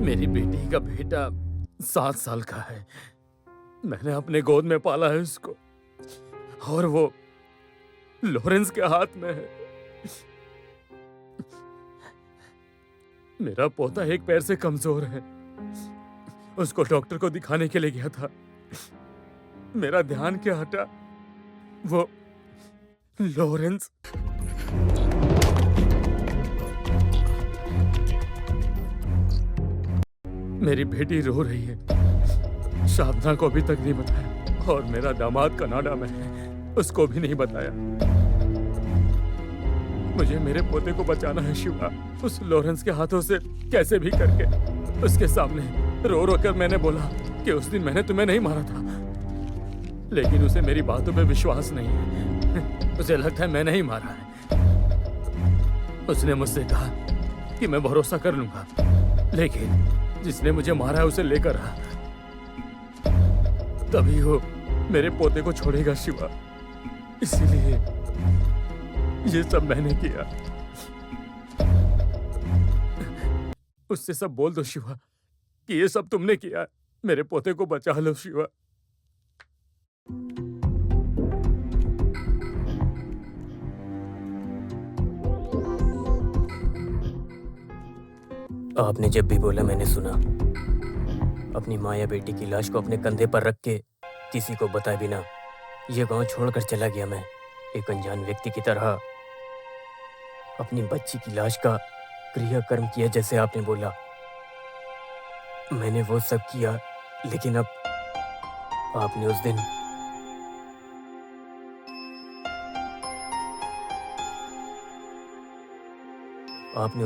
मेरी बेटी का बेटा 7 साल का है। मैंने अपने गोद में पाला है उसको, और वो लॉरेंस के हाथ में है। मेरा पोता एक पैर से कमजोर है। उसको डॉक्टर को दिखाने के लिए गया था। मेरा ध्यान क्या हटा, वो लॉरेंस। मेरी बेटी रो रही है। साधना को अभी तक नहीं बताया, और मेरा दामाद कनाडा में है, उसको भी नहीं बताया। मुझे मेरे पोते को बचाना है शिवा। उस लॉरेंस के हाथों से कैसे भी करके। उसके सामने रो रो कर मैंने बोला कि उस दिन मैंने तुम्हें नहीं मारा था, लेकिन उसे मेरी बातों पे विश्वास नहीं है। उसे लगता है मैंने ही मारा है। उसने मुझसे कहा कि मैं भरोसा कर लूंगा, लेकिन जिसने मुझे मारा है उसे लेकर आ, तभी वो मेरे पोते को छोड़ेगा शिवा। इसीलिए ये सब मैंने किया। उससे सब बोल दो शिवा कि ये सब तुमने किया। मेरे पोते को बचा लो शिवा। आपने जब भी बोला मैंने सुना। अपनी माँ या बेटी की लाश को अपने कंधे पर रख के किसी को बताए बिना ये गांव छोड़कर चला गया मैं, एक अनजान व्यक्ति की तरह। अपनी बच्ची की लाश का क्रियाकर्म किया जैसे आपने बोला। मैंने वो सब किया, लेकिन अब आपने उस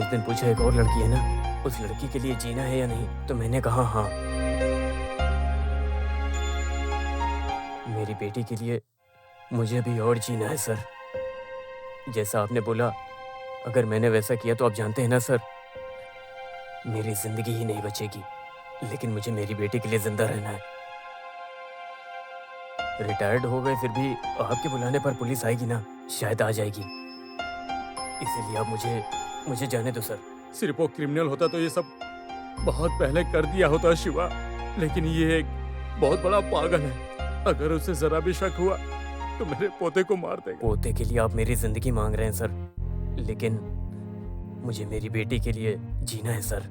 दिन पूछा एक और लड़की है ना, उस लड़की के लिए जीना है या नहीं? तो मैंने कहा हाँ। मेरी बेटी के लिए मुझे भी और जीना है सर। जैसा आपने बोला, अगर मैंने वैसा किया तो आप जानते हैं ना सर, मेरी जिंदगी ही नहीं बचेगी। लेकिन मुझे मेरी बेटी के लिए जिंदा रहना है। रिटायर्ड हो गए फिर भी आपके बुलाने पर पुलिस आएगी ना, शायद आ जाएगी। इसीलिए अब मुझे जाने दो सर। सिर्फ वो क्रिमिनल होता तो ये सब बहुत पहले कर दिया होता शिवा, लेकिन ये एक बहुत बड़ा पागल है। अगर उसे जरा भी शक हुआ तो मेरे पोते को मार देगा। पोते के लिए आप मेरी जिंदगी मांग रहे हैं सर, लेकिन मुझे मेरी बेटी के लिए जीना है सर।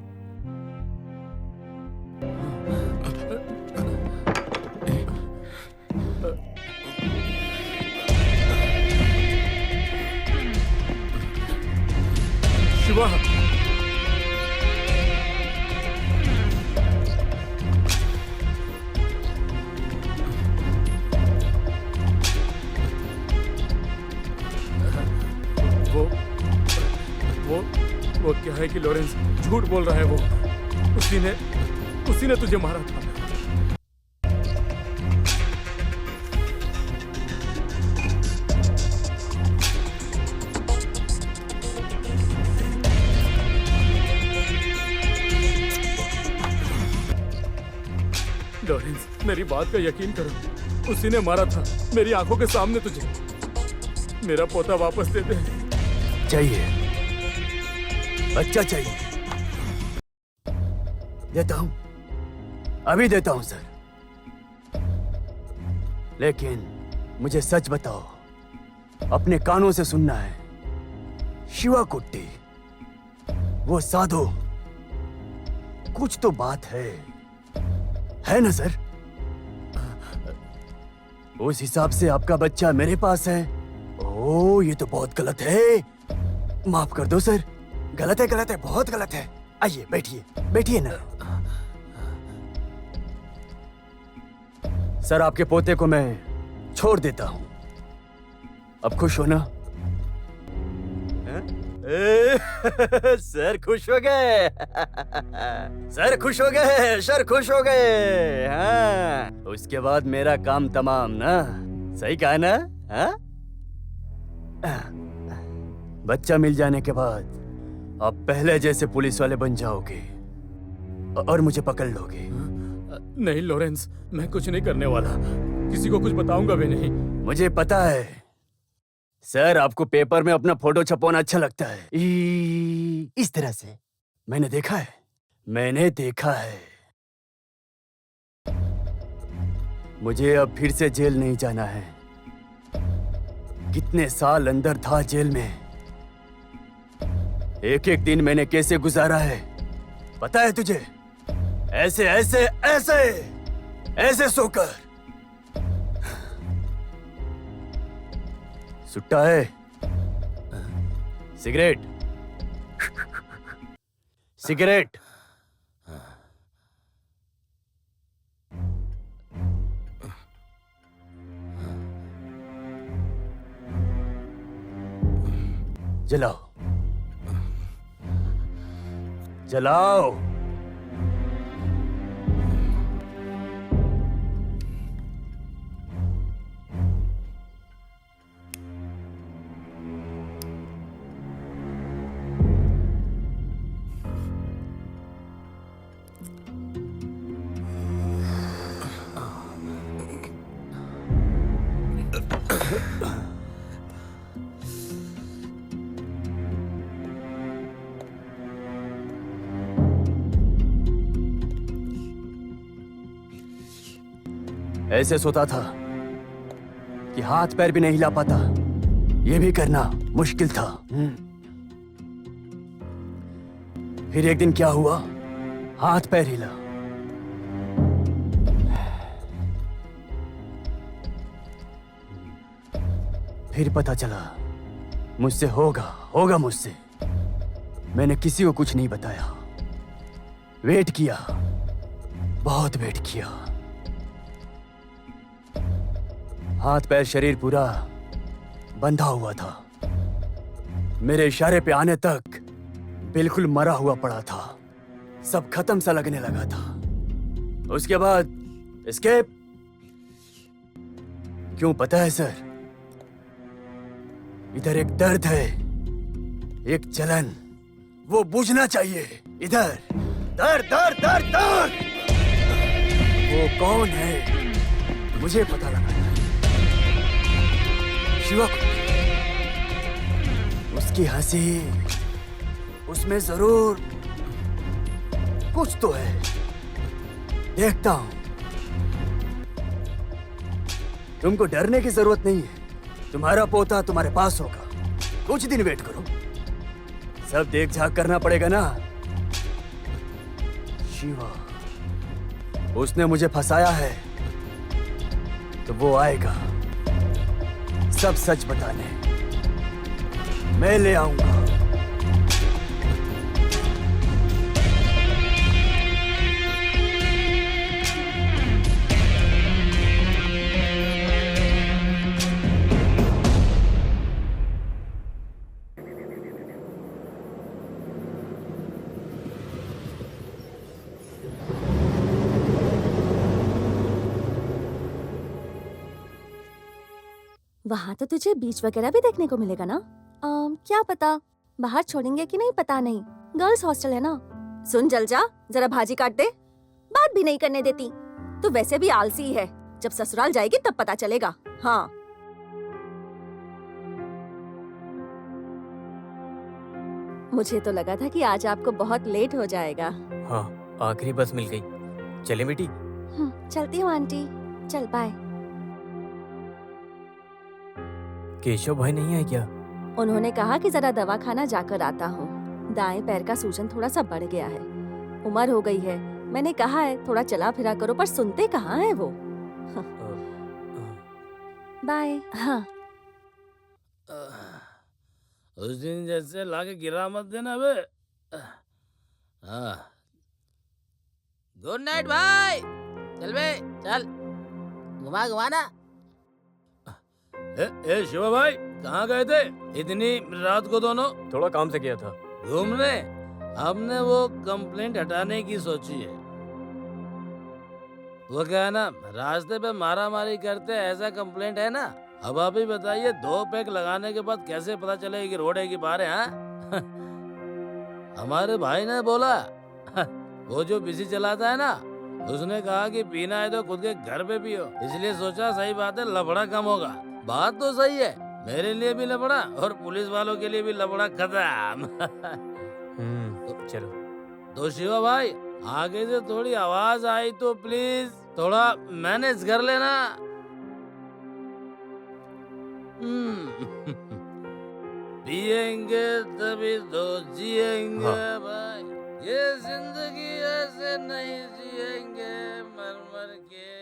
शिवा, वो क्या है कि लॉरेंस झूठ बोल रहा है। वो उसी ने तुझे मारा था। लॉरेंस, मेरी बात का यकीन करो, उसी ने मारा था मेरी आंखों के सामने तुझे। मेरा पोता वापस दे दे। चाहिए, बच्चा चाहिए। देता हूं, अभी देता हूं सर। लेकिन मुझे सच बताओ, अपने कानों से सुनना है। शिवा कुट्टी, वो साधु, कुछ तो बात है ना सर? उस हिसाब से आपका बच्चा मेरे पास है। ओह, ये तो बहुत गलत है। माफ कर दो सर, गलत है, बहुत गलत है। आइए बैठिए ना। सर, आपके पोते को मैं छोड़ देता हूं। अब खुश हो ना? सर खुश हो गए। सर खुश हो गए। हाँ, उसके बाद मेरा काम तमाम ना। सही कहा ना? हाँ? बच्चा मिल जाने के बाद आप पहले जैसे पुलिस वाले बन जाओगे और मुझे पकड़ लोगे। नहीं लॉरेंस, मैं कुछ नहीं करने वाला, किसी को कुछ बताऊंगा भी नहीं। मुझे पता है सर, आपको पेपर में अपना फोटो छपवाना अच्छा लगता है। इस तरह से मैंने देखा है। मुझे अब फिर से जेल नहीं जाना है। कितने साल अंदर था जेल में, एक एक दिन मैंने कैसे गुजारा है पता है तुझे? ऐसे सोकर। सुट्टा है? सिगरेट? जलाओ। ऐसे सोता था कि हाथ पैर भी नहीं हिला पाता। ये भी करना मुश्किल था। फिर एक दिन क्या हुआ, हाथ पैर हिला। फिर पता चला मुझसे होगा मुझसे। मैंने किसी को कुछ नहीं बताया। वेट किया, बहुत वेट किया। हाथ पैर शरीर पूरा बंधा हुआ था। मेरे इशारे पे आने तक बिल्कुल मरा हुआ पड़ा था। सब खत्म सा लगने लगा था। उसके बाद एस्केप। क्यों पता है सर? इधर एक दर्द है, एक जलन, वो बुझना चाहिए। इधर दर्द। वो कौन है मुझे पता लगा। शिवा को। उसकी हंसी, उसमें जरूर कुछ तो है। देखता हूं। तुमको डरने की जरूरत नहीं है। तुम्हारा पोता तुम्हारे पास होगा। कुछ दिन वेट करो। सब देख झाक करना पड़ेगा ना। शिवा, उसने मुझे फंसाया है तो वो आएगा सब सच बताने। मैं ले आऊंगा। वहाँ तो तुझे बीच वगैरह भी देखने को मिलेगा ना? क्या पता, बाहर छोड़ेंगे कि नहीं पता नहीं। गर्ल्स हॉस्टल है ना। सुन जलजा, जरा भाजी काट दे। बात भी नहीं करने देती। तू वैसे भी आलसी है। जब ससुराल जाएगी तब पता चलेगा। हाँ। मुझे तो लगा था कि आज आपको बहुत लेट हो जाएगा। हाँ, आखिरी बस मिल गई। चले बेटी। चलती हूँ आंटी। चल बाय। केशव भाई नहीं आए क्या? उन्होंने कहा कि जरा दवा खाना जाकर आता हूँ। दाएं पैर का सूजन थोड़ा सा बढ़ गया है। उम्र हो गई है। मैंने कहा है थोड़ा चला फिरा करो, पर सुनते कहाँ है वो। बाय। हाँ। उस दिन जैसे लाके गिरा मत देना बे। हाँ। गुड नाइट भाई। चल बे चल, घुमा घुमा ना। ए शिवा भाई, कहाँ गए थे इतनी रात को दोनों? थोड़ा काम से गया था। घूमने? हमने वो कंप्लेंट हटाने की सोची है। वो क्या है ना, रास्ते पे मारा मारी करते ऐसा कंप्लेंट है ना। अब आप ही बताइए, 2 पैक लगाने के बाद कैसे पता चलेगा कि रोड है कि बाहर है? हाँ? हमारे भाई ने बोला, वो जो बिजी चलाता है ना, उसने कहा कि पीना है तो खुद के घर पे पियो। इसलिए सोचा सही बात है, लफड़ा कम होगा। बात तो सही है, मेरे लिए भी लफड़ा और पुलिस वालों के लिए भी लफड़ा खत्म। चलो। तो शिवा भाई, आगे से थोड़ी आवाज आई तो प्लीज थोड़ा मैनेज कर लेना। पिएंगे तभी तो जिएंगे। हाँ। भाई, ये जिंदगी ऐसे नहीं जिएंगे मर मर के।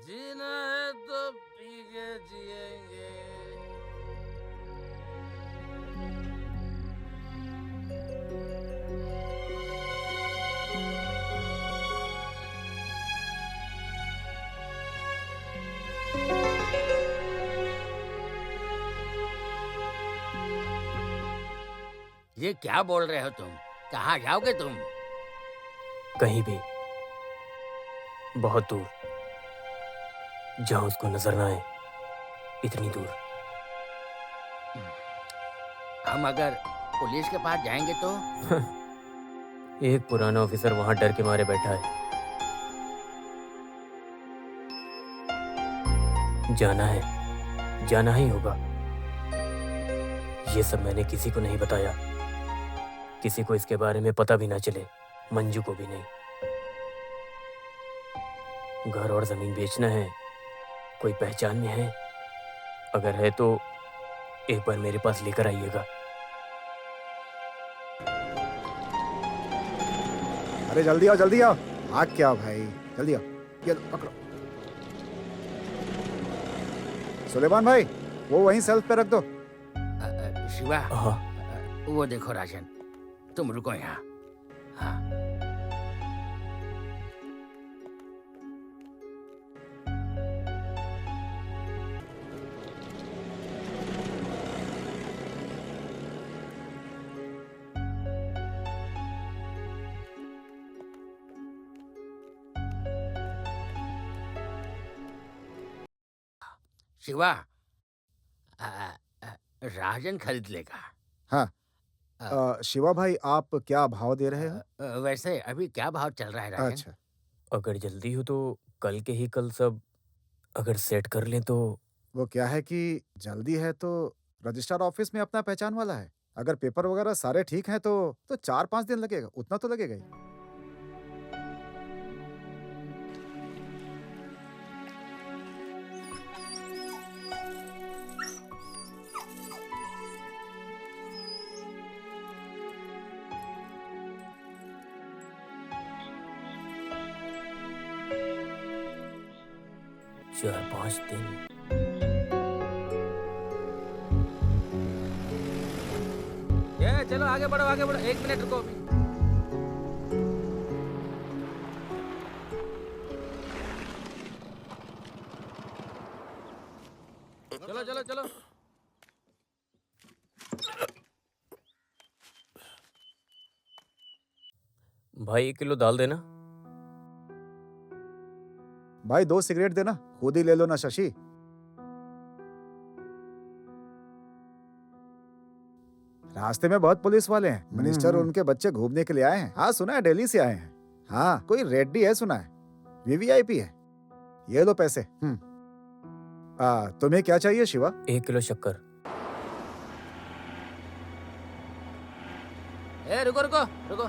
जीना है तो पी के जिएंगे। ये क्या बोल रहे हो तुम? कहाँ जाओगे तुम? कहीं भी, बहुत दूर, जहाँ उसको नजर ना आए, इतनी दूर। हम अगर पुलिस के पास जाएंगे तो? एक पुराना ऑफिसर वहां डर के मारे बैठा है। जाना है, जाना ही होगा। ये सब मैंने किसी को नहीं बताया। किसी को इसके बारे में पता भी ना चले, मंजू को भी नहीं। घर और जमीन बेचना है। कोई पहचान में है? अगर है तो एक बार मेरे पास लेकर आइएगा। अरे जल्दी आओ जल्दी आओ। आग क्या भाई, जल्दी आओ। ये लो, पकड़ो। सुलेमान भाई, वो वहीं सेल्फ पे रख दो। शिवा, हाँ। वो देखो राजन, तुम रुको यहाँ। हाँ। शिवा, राजन खरीद लेगा। हाँ। शिवा भाई, आप क्या भाव दे रहे हो? वैसे अभी क्या भाव चल रहा है राजन? अच्छा, अगर जल्दी हो तो कल के ही कल सब अगर सेट कर लें तो वो क्या है कि जल्दी है तो रजिस्ट्रार ऑफिस में अपना पहचान वाला है। अगर पेपर वगैरह सारे ठीक हैं तो 4-5 दिन लगेगा, उतना तो लगेगा ही। चार पाँच दिन। ये चलो आगे बढ़ो आगे बढ़ो, 1 मिनट रुको अभी। चलो चलो चलो। भाई 1 किलो दाल देना। भाई 2 सिगरेट देना, खुद ही ले लो ना शशि। रास्ते में बहुत पुलिस वाले हैं, मिनिस्टर और उनके बच्चे घूमने के लिए आए हैं। हाँ सुना है दिल्ली से आए हैं। हाँ कोई रेड्डी है सुना है, वीवीआईपी है। ये लो पैसे। तुम्हें क्या चाहिए शिवा? 1 किलो शक्कर। ए रुको रुको रुको।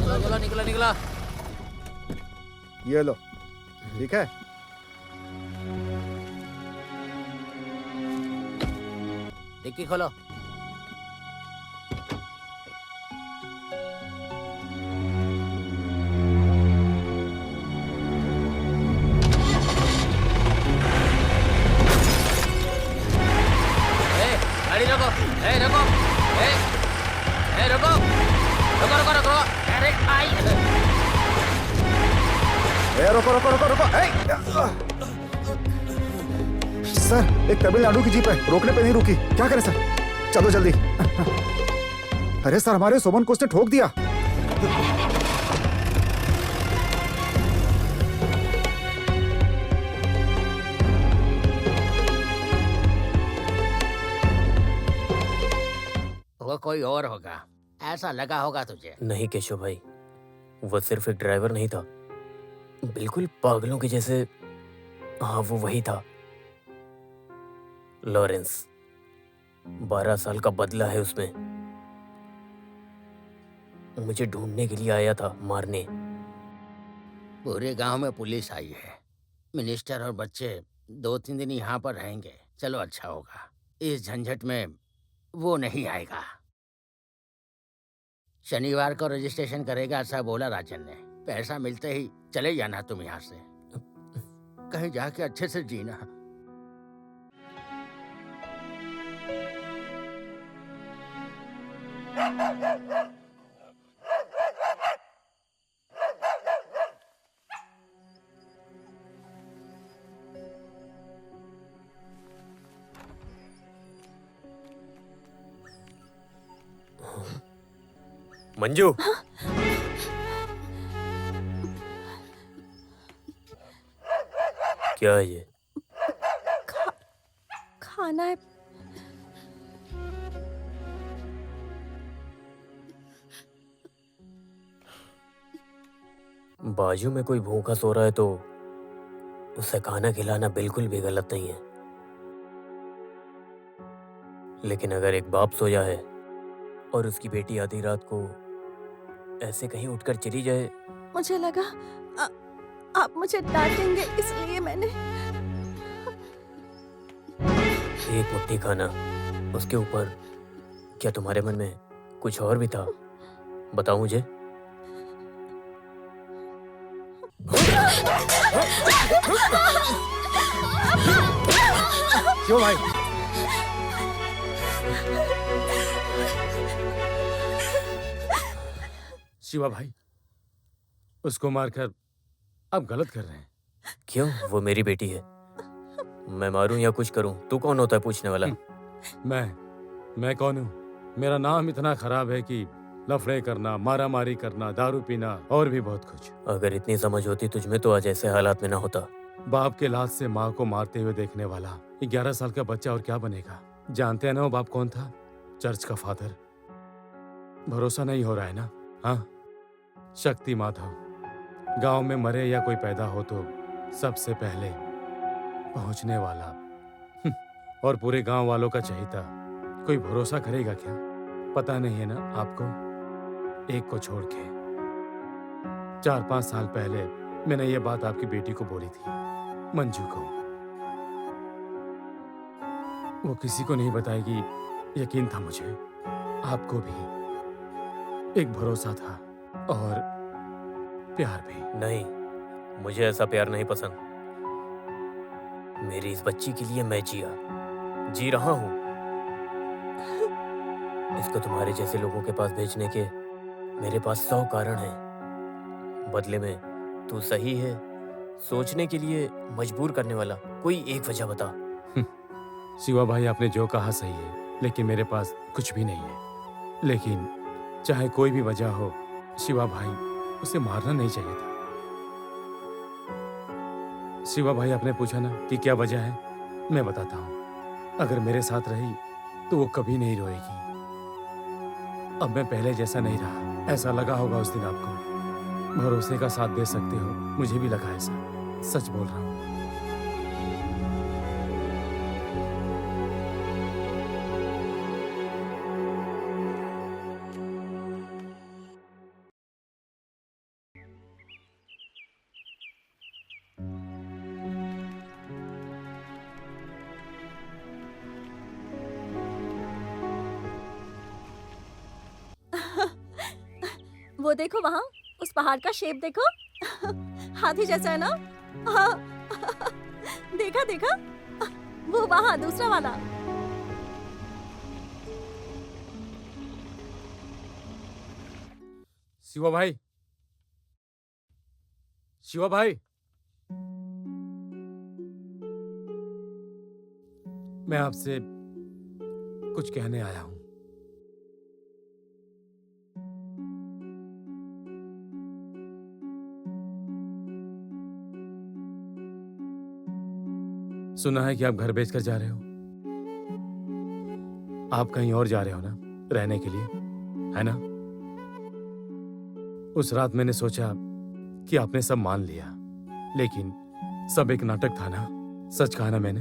चलो चलो निकलो निकलो। ये लो, ठीक है। डिक्की खोलो। गाड़ी रोको। रोको। रोको रुको रुको रुको। अरे आई। रोको रोको रोको रोको। सर एक तमिलनाडु की जीप है, रोकने पे नहीं रुकी, क्या करें सर? चलो जल्दी। अरे सर हमारे सोमन को उसने ठोक दिया। वो कोई और होगा, ऐसा लगा होगा तुझे। नहीं केशव भाई, वो सिर्फ एक ड्राइवर नहीं था, बिल्कुल पागलों के जैसे। हाँ वो वही था, लॉरेंस। 12 साल का बदला है उसमें। मुझे ढूंढने के लिए आया था, मारने। पूरे गांव में पुलिस आई है, मिनिस्टर और बच्चे 2-3 दिन यहाँ पर रहेंगे। चलो अच्छा होगा, इस झंझट में वो नहीं आएगा। शनिवार को रजिस्ट्रेशन करेगा ऐसा बोला राजन ने। पैसा मिलते ही चले जाना तुम यहाँ से, कहीं जाके अच्छे से जीना। मंजू, क्या है ये? खाना है। बाजू में कोई भूखा सो रहा है तो उसे खाना खिलाना बिल्कुल भी गलत नहीं है, लेकिन अगर एक बाप सोया है और उसकी बेटी आधी रात को ऐसे कहीं उठकर चली जाए। मुझे लगा आप मुझे डांटेंगे, इसलिए मैंने। एक मुट्ठी खाना, उसके ऊपर क्या तुम्हारे मन में कुछ और भी था? बताओ मुझे। क्यों भाई? शिवा भाई, उसको मारकर आप गलत कर रहे हैं। क्यों? वो मेरी बेटी है, मैं मारूं या कुछ करूं? तू कौन होता है पूछने वाला? मैं कौन हूँ? मेरा नाम इतना खराब है कि लफड़े करना, मारा मारी करना, दारू पीना और भी बहुत कुछ। अगर इतनी समझ होती तुझमें तो आज ऐसे हालात में ना होता। बाप के लात से माँ को मारते हुए देखने वाला 11 साल का बच्चा और क्या बनेगा? जानते हैं ना वो बाप कौन था? चर्च का फादर। भरोसा नहीं हो रहा है ना? हाँ, शक्ति माधव, गांव में मरे या कोई पैदा हो तो सबसे पहले पहुंचने वाला और पूरे गांव वालों का चहेता। कोई भरोसा करेगा क्या? पता नहीं है ना आपको, एक को छोड़ के। 4-5 साल पहले मैंने ये बात आपकी बेटी को बोली थी, मंजू को। वो किसी को नहीं बताएगी, यकीन था मुझे। आपको भी एक भरोसा था और प्यार भी। नहीं, मुझे ऐसा प्यार नहीं पसंद। मेरी इस बच्ची के लिए मैं जी रहा हूँ। इसको तुम्हारे जैसे लोगों के पास भेजने के मेरे पास 100 कारण हैं। बदले में तू सही है सोचने के लिए मजबूर करने वाला कोई एक वजह बता। शिवा भाई, आपने जो कहा सही है, लेकिन मेरे पास कुछ भी नहीं है। लेकिन चाहे कोई भी वजह हो, शिवा भाई, उसे मारना नहीं चाहिए था। शिवा भाई, आपने पूछा ना कि क्या वजह है, मैं बताता हूँ। अगर मेरे साथ रही तो वो कभी नहीं रोएगी। अब मैं पहले जैसा नहीं रहा। ऐसा लगा होगा उस दिन आपको। भरोसे का साथ दे सकते हो, मुझे भी लगा ऐसा। सच बोल रहा हूँ। वो देखो वहाँ, उस पहाड़ का शेप देखो। हाथी जैसा है ना? हाँ। देखा देखा, वो वहाँ दूसरा वाला। शिवा भाई, शिवा भाई, मैं आपसे कुछ कहने आया हूं। सुना है कि आप घर बेचकर जा रहे हो। आप कहीं और जा रहे हो ना, रहने के लिए, है ना? उस रात मैंने सोचा कि आपने सब मान लिया, लेकिन सब एक नाटक था ना। सच कहा ना मैंने।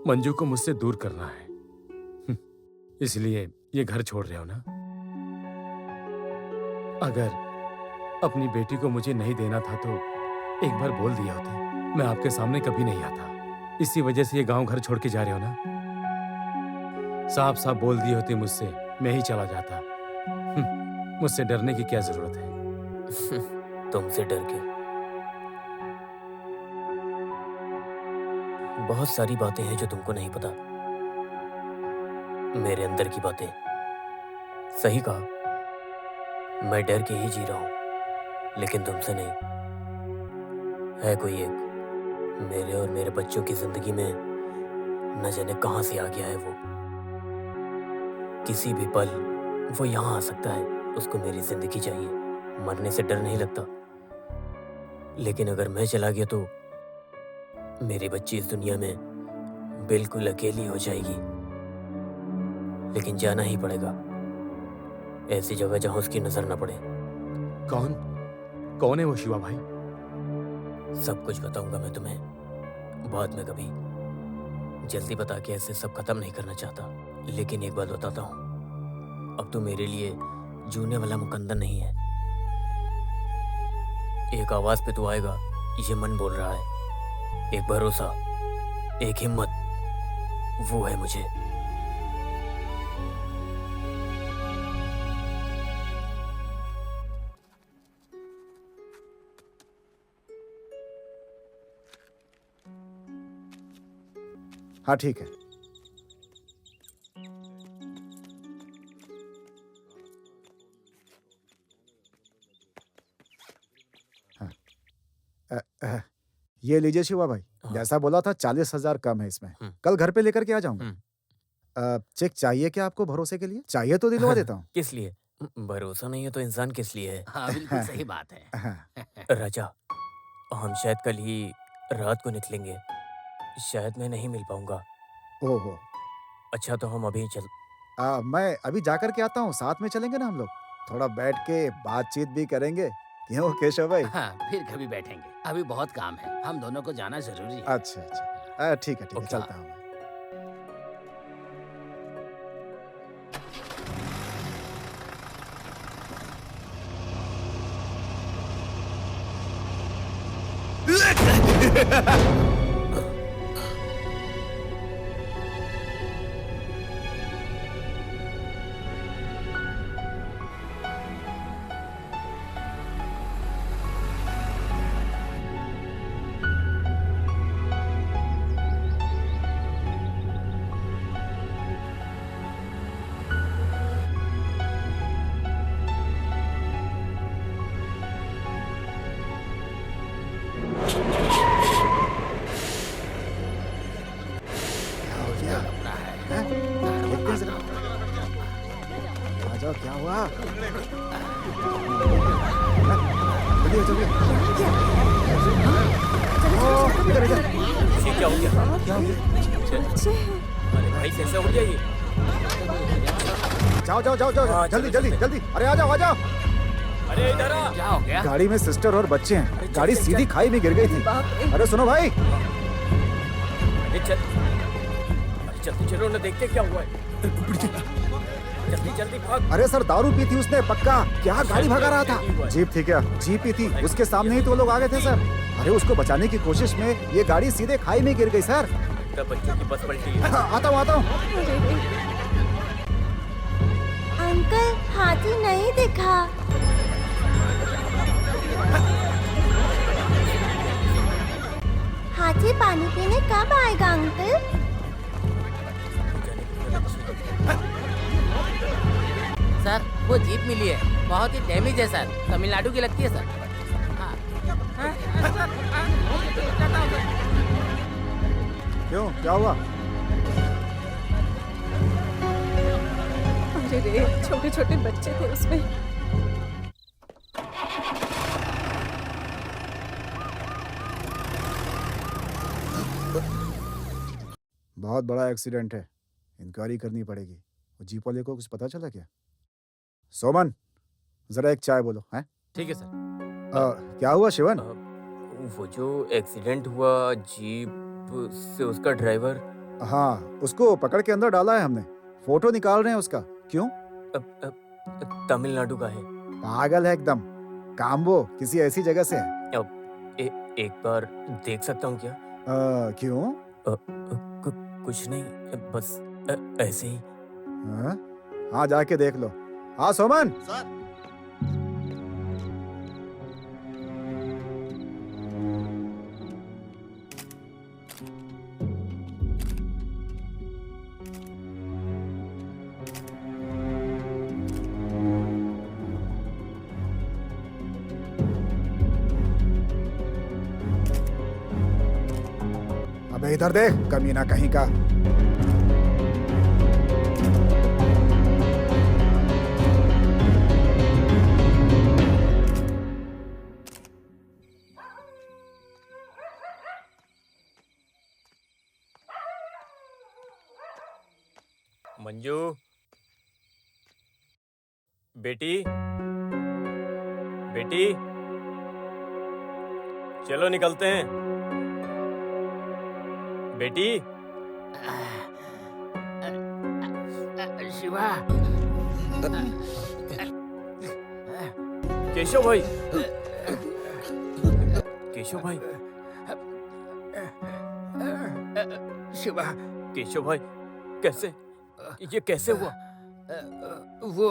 मंजू को मुझसे दूर करना है, इसलिए ये घर छोड़ रहे हो ना। अगर अपनी बेटी को मुझे नहीं देना था तो एक बार बोल दिया होता। मैं आपके सामने कभी नहीं आता। इसी वजह से ये गांव घर छोड़ के जा रहे हो ना। साफ साफ बोल दिए होते मुझसे, मैं ही चला जाता। मुझसे डरने की क्या जरूरत है? तुमसे डर के बहुत सारी बातें हैं जो तुमको नहीं पता। मेरे अंदर की बातें। सही कहा, मैं डर के ही जी रहा हूं, लेकिन तुमसे नहीं। है कोई एक मेरे और मेरे बच्चों की जिंदगी में, न जाने कहां से आ गया है वो। किसी भी पल वो यहां आ सकता है। उसको मेरी जिंदगी चाहिए। मरने से डर नहीं लगता, लेकिन अगर मैं चला गया तो मेरी बच्ची इस दुनिया में बिल्कुल अकेली हो जाएगी। लेकिन जाना ही पड़ेगा, ऐसी जगह जहां उसकी नजर न पड़े। कौन है वो शिवा भाई? सब कुछ बताऊंगा मैं तुम्हें बाद में कभी। जल्दी बता के ऐसे सब खत्म नहीं करना चाहता, लेकिन एक बात बताता हूँ, अब तो मेरे लिए जूने वाला मुकंदर नहीं है। एक आवाज पे तू आएगा, ये मन बोल रहा है। एक भरोसा, एक हिम्मत, वो है मुझे। हाँ ठीक है। हाँ। ये लीजिए शिवा भाई। हाँ। जैसा बोला था 40,000 कम है इसमें। कल घर पे लेकर के आ जाऊंगा। चेक चाहिए क्या आपको भरोसे के लिए? चाहिए तो दिलवा देता हूँ। किस लिए? भरोसा नहीं है तो इंसान किस लिए है? हाँ बिल्कुल सही बात है। हाँ। राजा, हम शायद कल ही रात को निकलेंगे। शायद मैं नहीं मिल पाऊंगा। ओहो। अच्छा तो हम अभी चल। मैं अभी जाकर के आता हूँ, साथ में चलेंगे ना हम लोग। थोड़ा बैठ के बातचीत भी करेंगे, क्यों केशव भाई? हाँ, फिर कभी बैठेंगे। अभी बहुत काम है, हम दोनों को जाना जरूरी है। अच्छा अच्छा, ठीक है ओके। चलता हूँ मैं। आ जाओ, क्या हुआ? जल्दी जल्दी। इधर इधर। ये क्या हो गया? क्या हो गया? अरे भाई कैसे हो गया ये? जाओ जाओ जाओ जाओ, हाँ, जल्दी चलो, जल्दी चलते जल्दी। अरे आ जाओ आ जाओ। अरे इधर आ। क्या हो गया? गाड़ी में सिस्टर और बच्चे हैं। अरे, गाड़ी चल, सीधी चल। खाई में गिर गई थी। बाप रे। अरे सुनो भाई, अरे चल, अरे जल्दी चलो ना, देखते क्या हुआ है। जल्दी जल्दी भाग। अरे सर दारू पी थी उसने पक्का। क्या गाड़ी भगा रहा था? जीप थी क्या? जीप ही थी, उसके सामने ही तो लोग आ गए थे सर। अरे उसको बचाने की कोशिश में ये गाड़ी सीधे खाई में गिर गई सर। तब बच्चों की बस पलटी है। आता हूँ आता हूँ। अंकल हाथी नहीं दिखा। हाथी पानी पीने कब आएगा अंकल? सर वो जीप मिली है, बहुत ही डैमेज है सर, तमिलनाडु की लगती है सर। हाँ। क्यों, क्या हुआ? अरे रे, छोटे छोटे बच्चे थे उसमें। बहुत बड़ा एक्सीडेंट है, इंक्वायरी करनी पड़ेगी। वो जीप वाले को कुछ पता चला क्या? सोमन, जरा एक चाय बोलो। हैं? ठीक है सर। क्या हुआ शिवन? वो जो एक्सीडेंट हुआ जीप से, उसका ड्राइवर हाँ, उसको पकड़ के अंदर डाला है हमने। फोटो निकाल रहे हैं उसका। क्यों? तमिलनाडु का है। पागल है एकदम। काम्बो किसी ऐसी जगह से है। एक बार देख सकता हूँ क्या? क्यों? कुछ नहीं, बस ऐसे ही। हाँ जाके देख लो। हाँ सोमन। सर। अबे इधर देख, कमीना कहीं का। मंजू, बेटी बेटी, चलो निकलते हैं। बेटी। शिवा। केशव भाई, केशव भाई, शिवा। केशव भाई, कैसे, ये कैसे हुआ? वो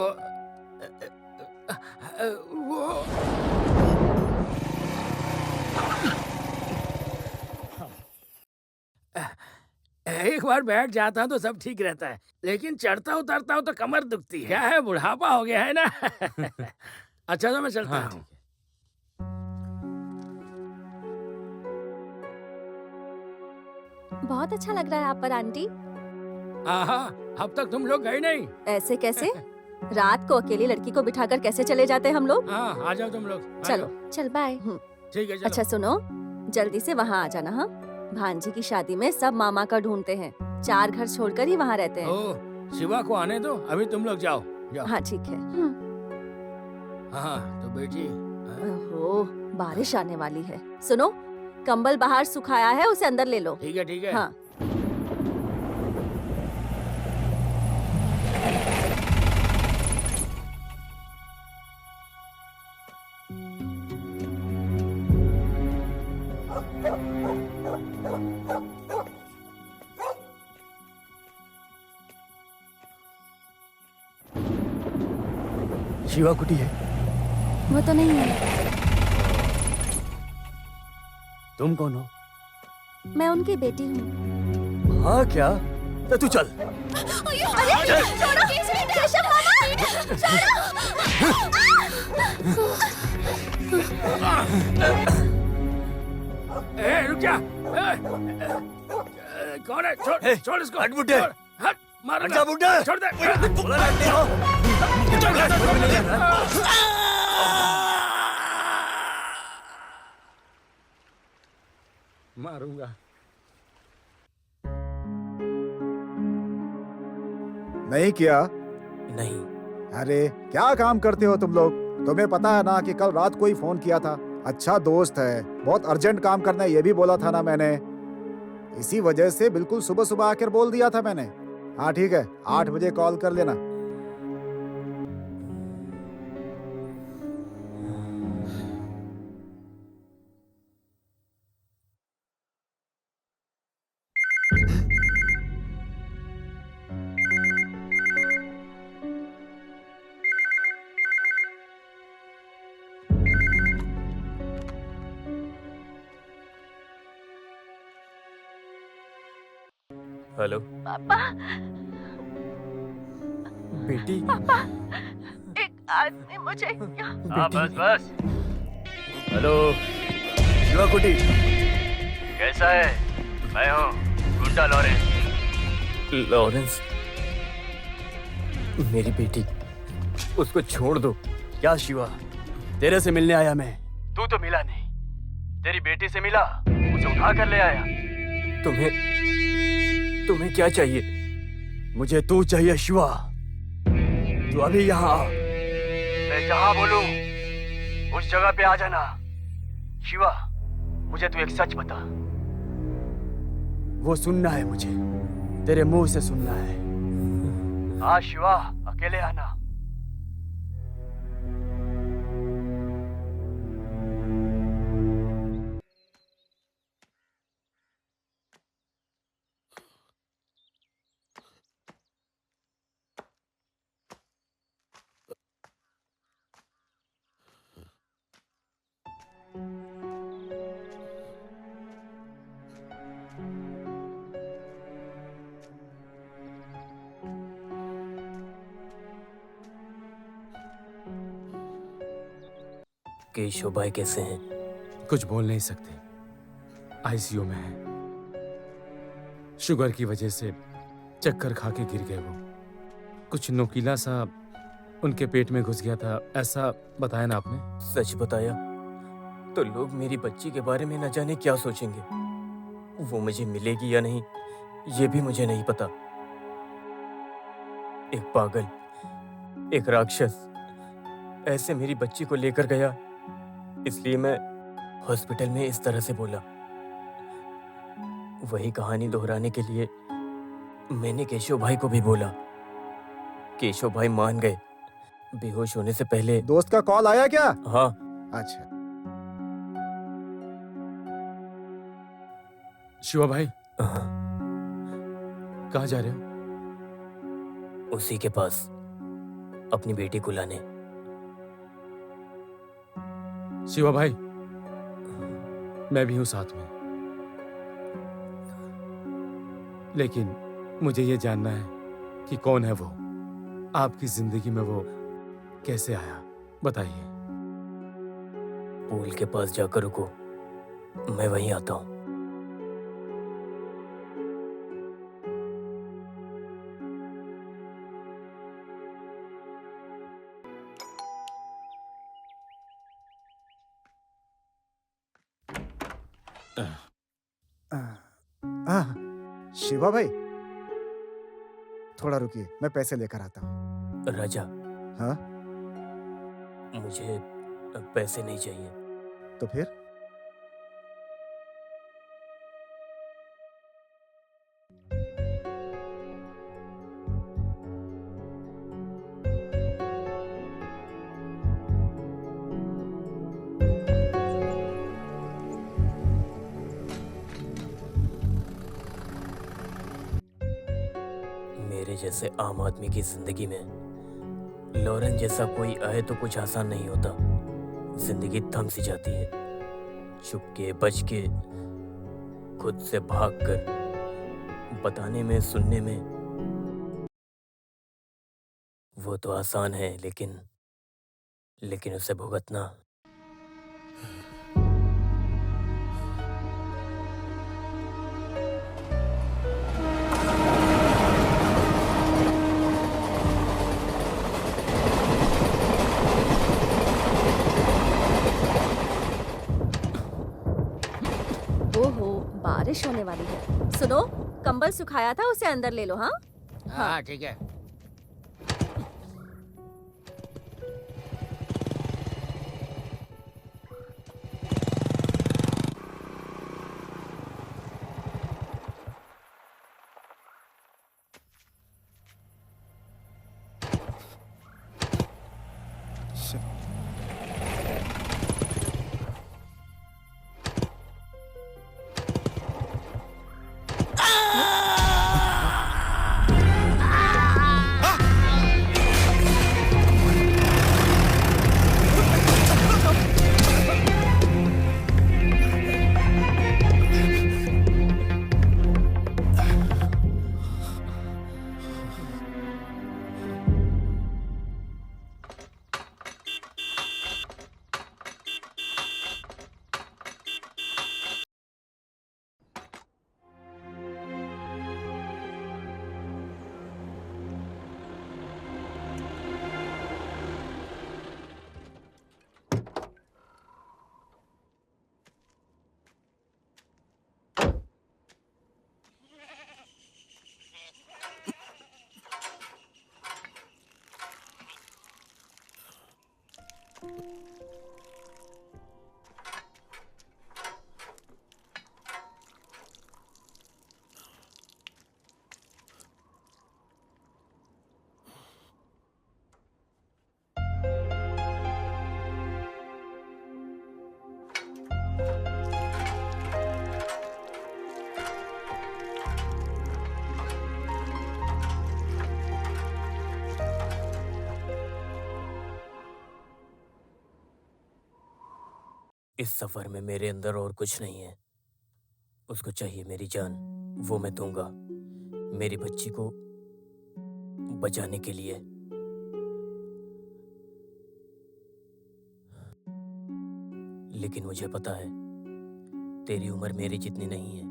एक बार बैठ जाता हूँ तो सब ठीक रहता है, लेकिन चढ़ता उतरता हूँ तो कमर दुखती है। क्या है, बुढ़ापा हो गया है ना। अच्छा तो मैं चलता हूँ। बहुत अच्छा लग रहा है आप पर आंटी। हाँ, अब तक तुम लोग गए नहीं। ऐसे कैसे? रात को अकेली लड़की को बिठाकर कैसे चले जाते हम लोग? हाँ, आ जाओ तुम लोग। आ चलो जाओ। चल बाय। ठीक है, चलो। अच्छा सुनो, जल्दी से वहाँ आ जाना। हाँ, भांजी की शादी में सब मामा का ढूंढते हैं। 4 घर छोड़कर ही वहाँ रहते हैं। ओ, शिवा को आने दो, अभी तुम लोग जाओ। जाओ। हाँ ठीक है। हाँ तो बेटी, हाँ, ओहो, बारिश आने वाली है। सुनो, कंबल बाहर सुखाया है, उसे अंदर ले लो। ठीक है ठीक है। हाँ। शिवा कुटी है। वो तो नहीं है। तुम कौन हो? मैं उनकी बेटी हूँ। हाँ क्या? तो तू चल। रुक जा। कौन है? छोड़ छोड़ इसको। हट बुड्ढे। हट, मारो हट जा बुड्ढे। छोड़ दे। बोला रहते हो। मारूंगा। नहीं किया? नहीं। अरे क्या काम करते हो तुम लोग? तुम्हें पता है ना कि कल रात कोई फोन किया था। अच्छा दोस्त है, बहुत अर्जेंट काम करना है, ये भी बोला था ना मैंने। इसी वजह से बिल्कुल सुबह सुबह आकर बोल दिया था मैंने। हाँ ठीक है, 8 बजे कॉल कर लेना। हेलो पापा, बेटी। पापा, एक आदमी मुझे हाँ बस बस। हेलो शिवा कुटी, कैसा है? मैं हूँ गुंडा लॉरेंस। लॉरेंस, मेरी बेटी, उसको छोड़ दो। क्या शिवा, तेरे से मिलने आया मैं। तू तो मिला नहीं, तेरी बेटी से मिला, उसे उठा कर ले आया। तुम्हें क्या चाहिए? मुझे तू चाहिए शिवा। तू अभी यहाँ आ। मैं जहाँ बोलूं उस जगह पे आ जाना। शिवा, मुझे तू एक सच बता। वो सुनना है मुझे, तेरे मुंह से सुनना है। हाँ शिवा, अकेले आना। केशव भाई कैसे हैं? कुछ बोल नहीं सकते, आईसीयू में है। शुगर की वजह से चक्कर खा के गिर गए वो। कुछ नुकीला सा उनके पेट में घुस गया था, ऐसा बताया ना आपने? सच बताया तो लोग मेरी बच्ची के बारे में न जाने क्या सोचेंगे। वो मुझे मिलेगी या नहीं, ये भी मुझे नहीं पता। एक पागल, एक राक्षस ऐसे मेरी बच्ची को लेकर गया, इसलिए मैं हॉस्पिटल में इस तरह से बोला। वही कहानी दोहराने के लिए मैंने केशव भाई को भी बोला। केशव भाई मान गए। बेहोश होने से पहले। दोस्त का कॉल आया क्या? हाँ। अच्छा। शिवा भाई, हाँ। कहाँ जा रहे हो? उसी के पास, अपनी बेटी को लाने। शिवा भाई, मैं भी हूं साथ में, लेकिन मुझे ये जानना है कि कौन है वो। आपकी जिंदगी में वो कैसे आया, बताइए। पूल के पास जाकर रुको, मैं वहीं आता हूँ। शिवा भाई, थोड़ा रुकिए, मैं पैसे लेकर आता हूँ। राजा। हाँ? मुझे पैसे नहीं चाहिए। तो फिर? मेरे जैसे आम आदमी की जिंदगी में लॉरेन जैसा कोई आए तो कुछ आसान नहीं होता। जिंदगी थम सी जाती है। चुपके बच के खुद से भागकर बताने में सुनने में वो तो आसान है, लेकिन उसे भुगतना। ओहो, बारिश होने वाली है। सुनो, कंबल सुखाया था, उसे अंदर ले लो। हाँ हाँ ठीक है। इस सफर में मेरे अंदर और कुछ नहीं है। उसको चाहिए मेरी जान, वो मैं दूंगा मेरी बच्ची को बचाने के लिए। लेकिन मुझे पता है तेरी उम्र मेरी जितनी नहीं है।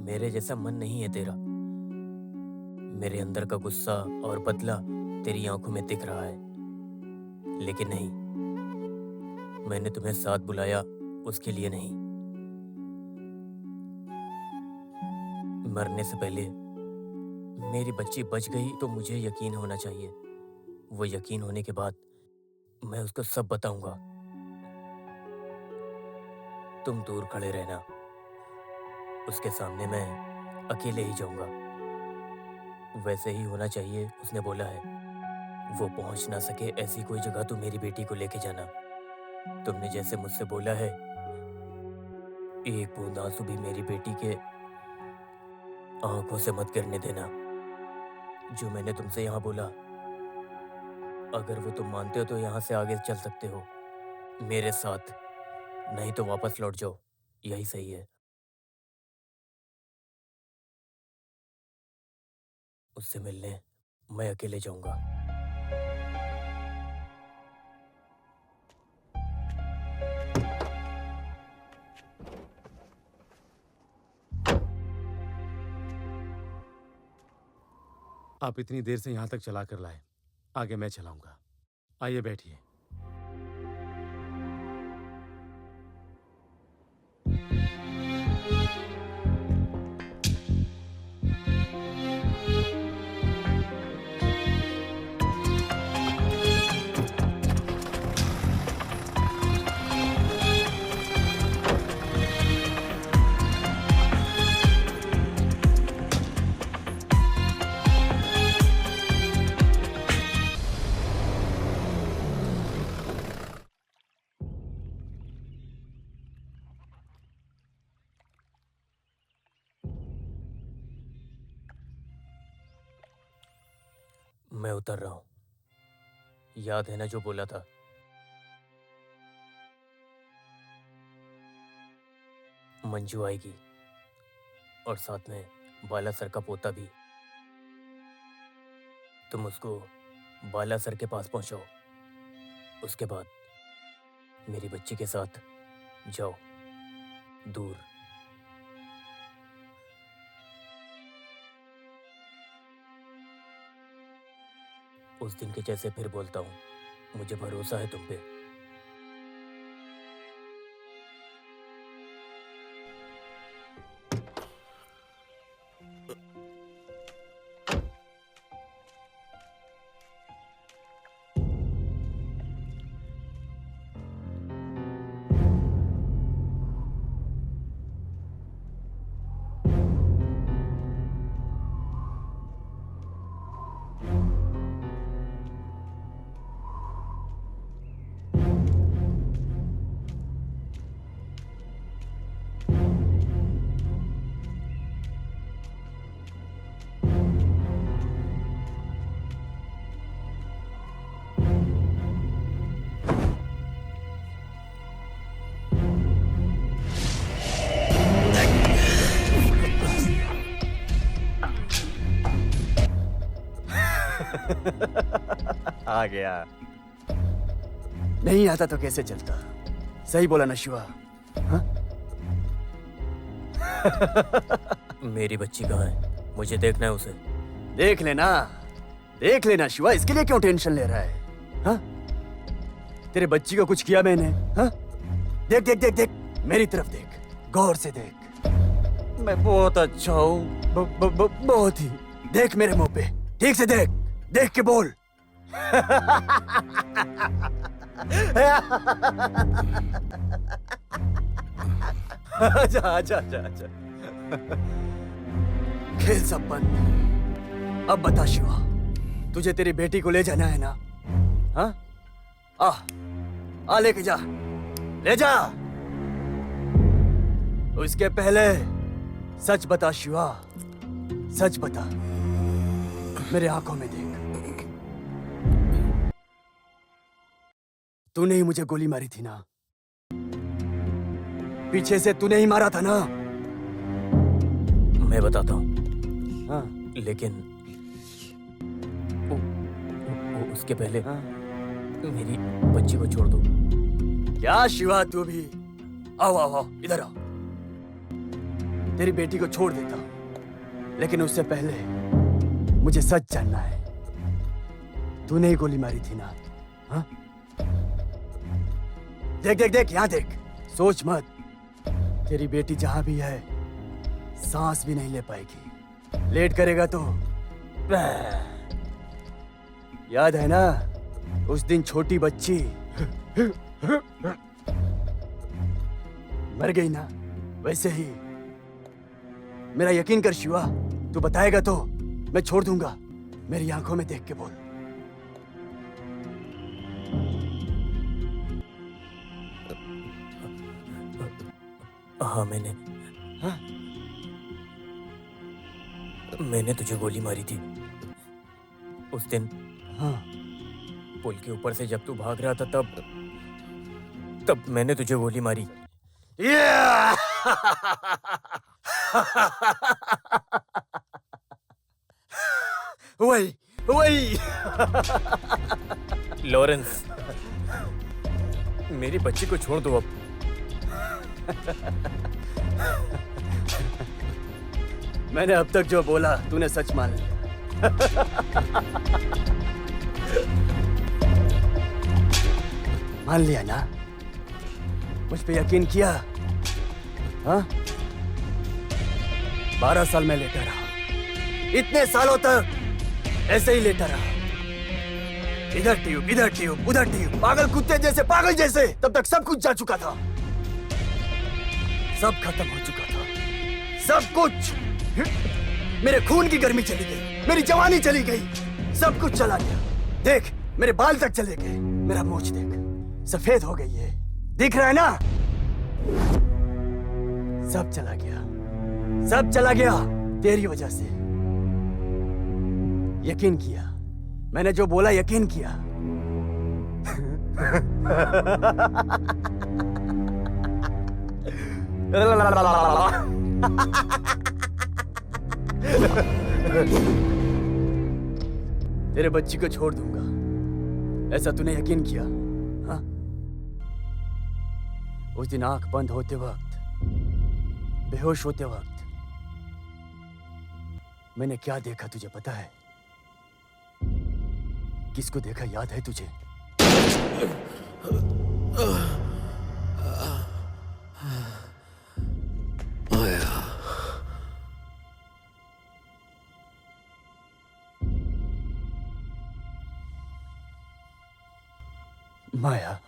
मेरे जैसा मन नहीं है तेरा। मेरे अंदर का गुस्सा और बदला तेरी आंखों में दिख रहा है, लेकिन नहीं, मैंने तुम्हें साथ बुलाया उसके लिए नहीं। मरने से पहले मेरी बच्ची बच गई तो मुझे यकीन होना चाहिए। वो यकीन होने के बाद मैं उसको सब बताऊंगा। तुम दूर खड़े रहना, उसके सामने मैं अकेले ही जाऊंगा। वैसे ही होना चाहिए, उसने बोला है। वो पहुंच ना सके ऐसी कोई जगह तो मेरी बेटी को लेके जाना। तुमने जैसे मुझसे बोला है, एक बूंद आंसू भी मेरी बेटी के आंखों से मत गिरने देना। जो मैंने तुमसे यहाँ बोला, अगर वो तुम मानते हो तो यहाँ से आगे चल सकते हो मेरे साथ, नहीं तो वापस लौट जाओ, यही सही है। उससे मिलने मैं अकेले जाऊंगा। आप इतनी देर से यहाँ तक चला कर लाए, आगे मैं चलाऊंगा। आइए बैठिए। मैं उतर रहा हूँ। याद है ना जो बोला था? मंजू आएगी और साथ में बाला सर का पोता भी। तुम उसको बाला सर के पास पहुंचाओ। उसके बाद मेरी बच्ची के साथ जाओ दूर। उस दिन के जैसे फिर बोलता हूँ, मुझे भरोसा है तुम पे। आ गया। नहीं आता तो कैसे चलता? सही बोला ना शिवा? हाँ? मेरी बच्ची कहाँ है? मुझे देखना है उसे। देख लेना शिवा, इसके लिए क्यों टेंशन ले रहा है? हाँ? तेरे बच्ची को कुछ किया मैंने? हाँ? देख देख देख देख, मेरी तरफ देख, गौर से देख। मैं बहुत अच्छा हूँ, बहुत ही। देख मेरे मुंह पे, ठीक से देख, देख के बोल। आजा आजा आजा आजा। खेल सब बंद। अब बता शिवा, तुझे तेरी बेटी को ले जाना है ना? हाँ? आ लेके जा, ले जा। उसके पहले सच बता शिवा, सच बता, मेरे आंखों में देख। तूने ही मुझे गोली मारी थी ना? पीछे से तूने ही मारा था ना? मैं बताता हूँ। हाँ? लेकिन उसके पहले मेरी बच्ची को छोड़ दो। क्या शिवा तू भी? आओ आओ आओ, इधर आओ। तेरी बेटी को छोड़ देता हूं, लेकिन उससे पहले मुझे सच जानना है। तूने ही गोली मारी थी ना? हाँ? देख देख देख, यहाँ देख, सोच मत। तेरी बेटी जहां भी है, सांस भी नहीं ले पाएगी। लेट करेगा तो याद है ना उस दिन छोटी बच्ची मर गई ना? वैसे ही मेरा यकीन कर शिवा, तू बताएगा तो मैं छोड़ दूंगा। मेरी आंखों में देख के बोल। हाँ, मैंने तुझे गोली मारी थी उस दिन। हाँ? पुल के ऊपर से जब तू भाग रहा था तब मैंने तुझे गोली मारी। वही लॉरेंस, मेरी बच्ची को छोड़ दो अब। मैंने अब तक जो बोला तूने सच मान लिया। मान लिया ना? मुझ पे यकीन किया? हाँ? 12 साल में लेटा रहा, इतने सालों तक ऐसे ही लेटा रहा। इधर ट्यूब, उधर ट्यूब, पागल कुत्ते जैसे, पागल जैसे। तब तक सब कुछ जा चुका था, सब खत्म हो चुका था, सब कुछ। मेरे खून की गर्मी चली गई, मेरी जवानी चली गई, सब कुछ चला गया। देख, मेरे बाल तक चले गए, मेरा मूंछ देख, सफेद हो गई है, दिख रहा है ना? सब चला गया, सब चला गया तेरी वजह से। यकीन किया, मैंने जो बोला यकीन किया। तेरे बच्ची को छोड़ दूंगा, ऐसा तूने यकीन किया? हाँ? उस दिन आंख बंद होते वक्त, बेहोश होते वक्त मैंने क्या देखा तुझे पता है? किसको देखा याद है तुझे? माया।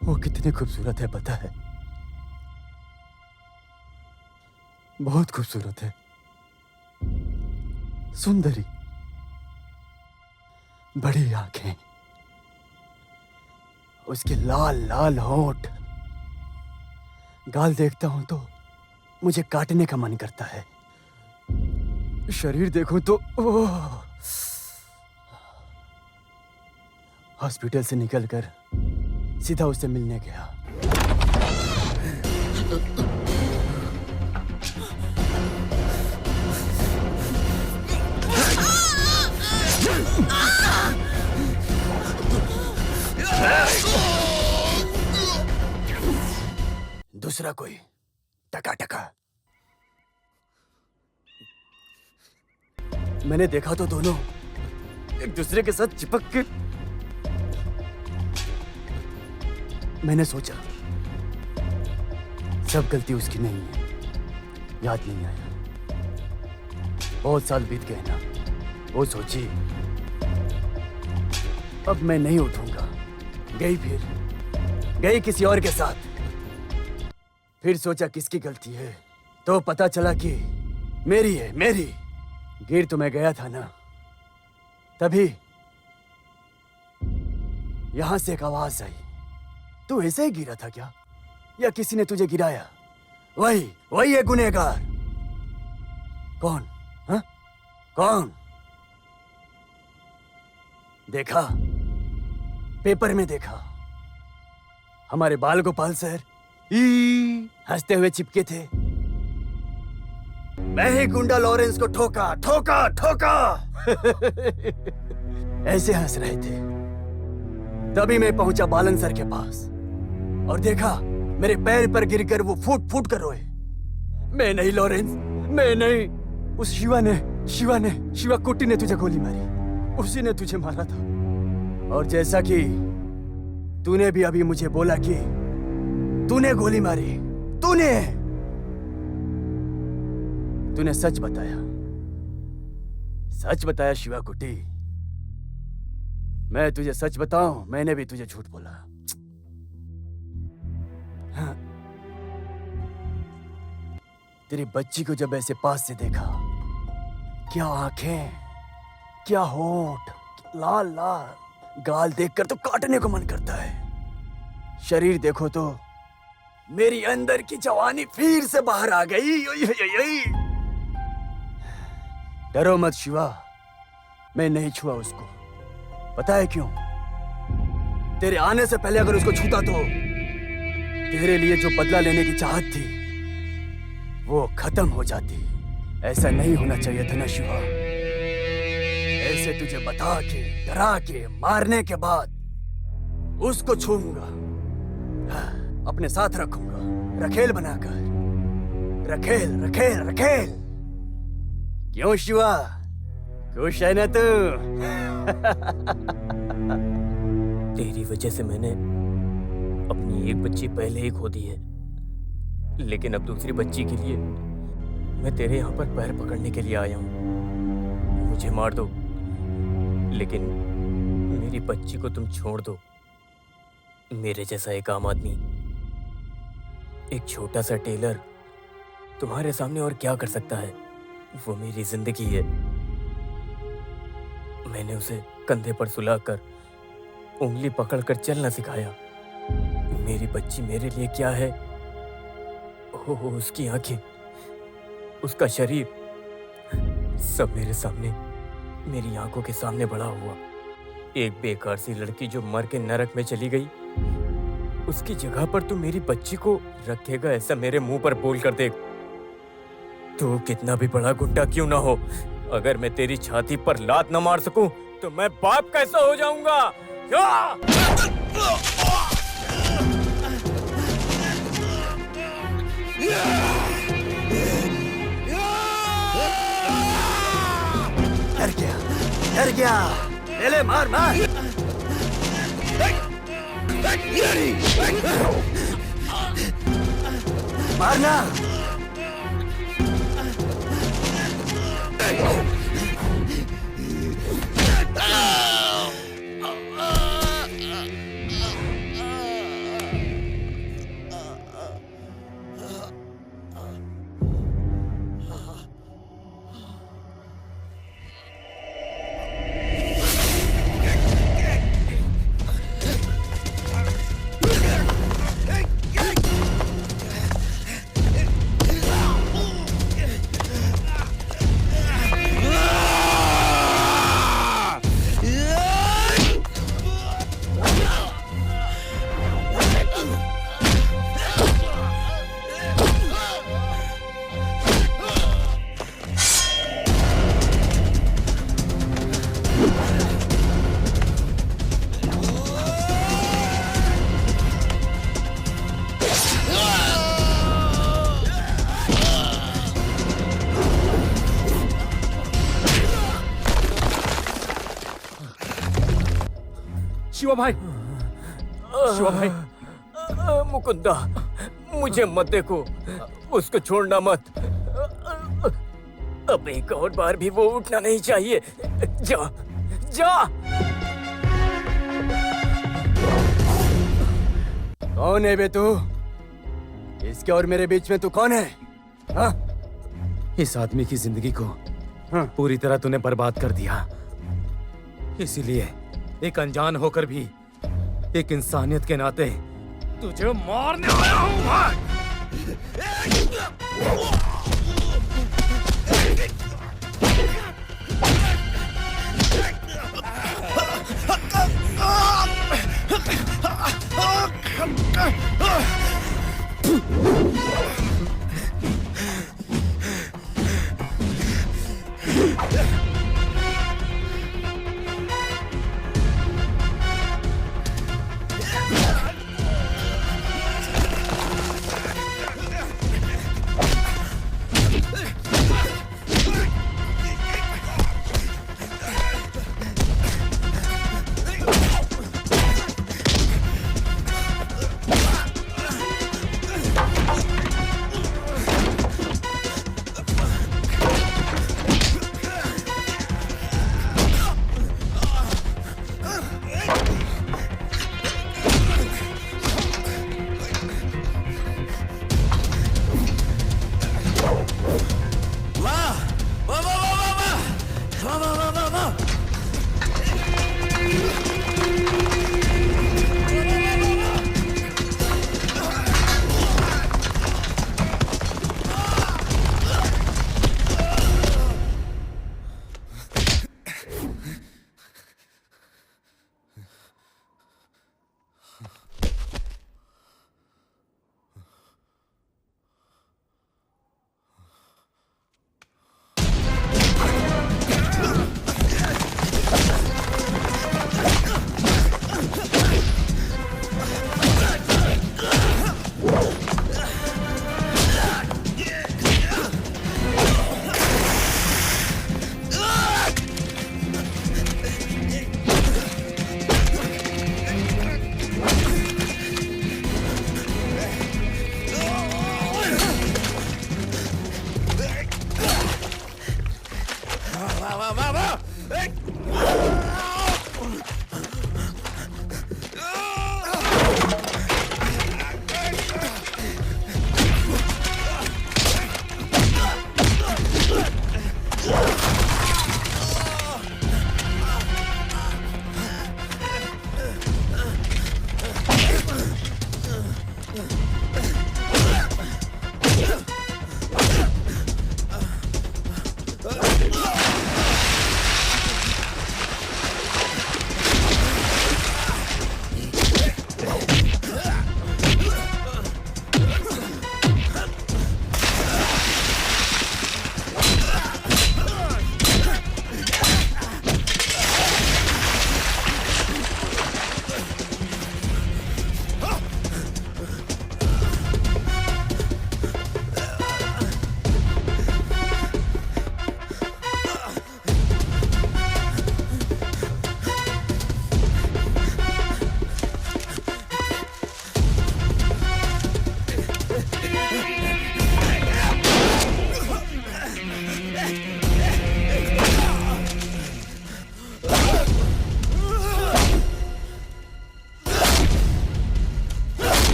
वो कितनी खूबसूरत है पता है? बहुत खूबसूरत है, सुंदरी, बड़ी आंखें, उसके लाल लाल होंठ। गाल देखता हूं तो मुझे काटने का मन करता है। शरीर देखूं तो ओह। हॉस्पिटल से निकलकर सीधा उससे मिलने गया। दूसरा कोई टका टका। मैंने देखा तो दोनों एक दूसरे के साथ चिपक के। मैंने सोचा सब गलती उसकी नहीं है, याद नहीं आया। बहुत साल बीत गए ना। वो सोची अब मैं नहीं उठूंगा। गई, फिर गई किसी और के साथ। फिर सोचा किसकी गलती है, तो पता चला कि मेरी है, मेरी। गिर तो मैं गया था ना, तभी यहां से एक आवाज आई। तू ऐसे ही गिरा था क्या, या किसी ने तुझे गिराया? वही है गुनहगार। कौन? हाँ? कौन? देखा, पेपर में देखा। हमारे बाल गोपाल सर हंसते हुए चिपके थे। मैं ही गुंडा लॉरेंस को ठोका ठोका ठोका। ऐसे हंस रहे थे। तभी मैं पहुंचा बालन सर के पास और देखा मेरे पैर पर गिरकर वो फूट फूट कर रोए। मैं नहीं लॉरेंस, मैं नहीं। उस शिवा कुट्टी ने तुझे गोली मारी। उसी ने तुझे मारा था। और जैसा कि तूने भी अभी मुझे बोला कि तूने गोली मारी, तूने सच बताया। सच बताया शिवा कुट्टी। मैं तुझे सच बताऊं, मैंने भी तुझे झूठ बोला। हाँ। तेरी बच्ची को जब ऐसे पास से देखा, क्या आंखें, क्या होंठ, लाल लाल। गाल देखकर तो काटने को मन करता है। शरीर देखो तो मेरी अंदर की जवानी फिर से बाहर आ गई। डरो मत शिवा, मैं नहीं छुआ उसको। पता है क्यों? तेरे आने से पहले अगर उसको छूता तो तेरे लिए जो बदला लेने की चाहत थी वो खत्म हो जाती। ऐसा नहीं होना चाहिए था ना शिवा। ऐसे तुझे बता के, डरा के, मारने के बाद उसको छूऊंगा, अपने साथ रखूंगा, रखेल बनाकर। रखेल। क्यों शिवा, खुश है ना तू? तेरी वजह से मैंने अपनी एक बच्ची पहले ही खो दी है, लेकिन अब दूसरी बच्ची के लिए मैं तेरे यहाँ पर पैर पकड़ने के लिए आया हूँ। मुझे मार दो, लेकिन मेरी बच्ची को तुम छोड़ दो। मेरे जैसा एक आम आदमी, एक छोटा सा टेलर तुम्हारे सामने और क्या कर सकता है? वो मेरी जिंदगी है। मैंने उसे कंधे पर सुलाकर उंगली पकड़कर चलना सिखाया। मेरी बच्ची मेरे लिए क्या है? उसकी आंखें, उसका शरीर, सब मेरे सामने मेरी आंखों के सामने बड़ा हुआ। एक बेकार सी लड़की जो मर के नरक में चली गई, उसकी जगह पर तू मेरी बच्ची को रखेगा, ऐसा मेरे मुंह पर बोल कर देख। तू कितना भी बड़ा गुड्डा क्यों ना हो, अगर मैं तेरी छाती पर लात न मार सकूं तो मैं बाप कैसा हो जाऊंगा? डर गया, ले ले, मार मार। मारना। शिवा भाई, शिवा भाई। मुकुंदा, मुझे मत देखो, उसको छोड़ना मत। अब एक और बार भी वो उठना नहीं चाहिए। जा, जा। कौन है बे तू? इसके और मेरे बीच में तू कौन है? हाँ? इस आदमी की जिंदगी को पूरी तरह तूने बर्बाद कर दिया, इसीलिए एक अनजान होकर भी एक इंसानियत के नाते तुझे मारने आया हूं मैं।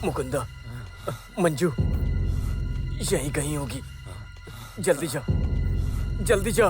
मुकुंदा, मंजू यहीं कहीं होगी। जल्दी जा, जल्दी जा।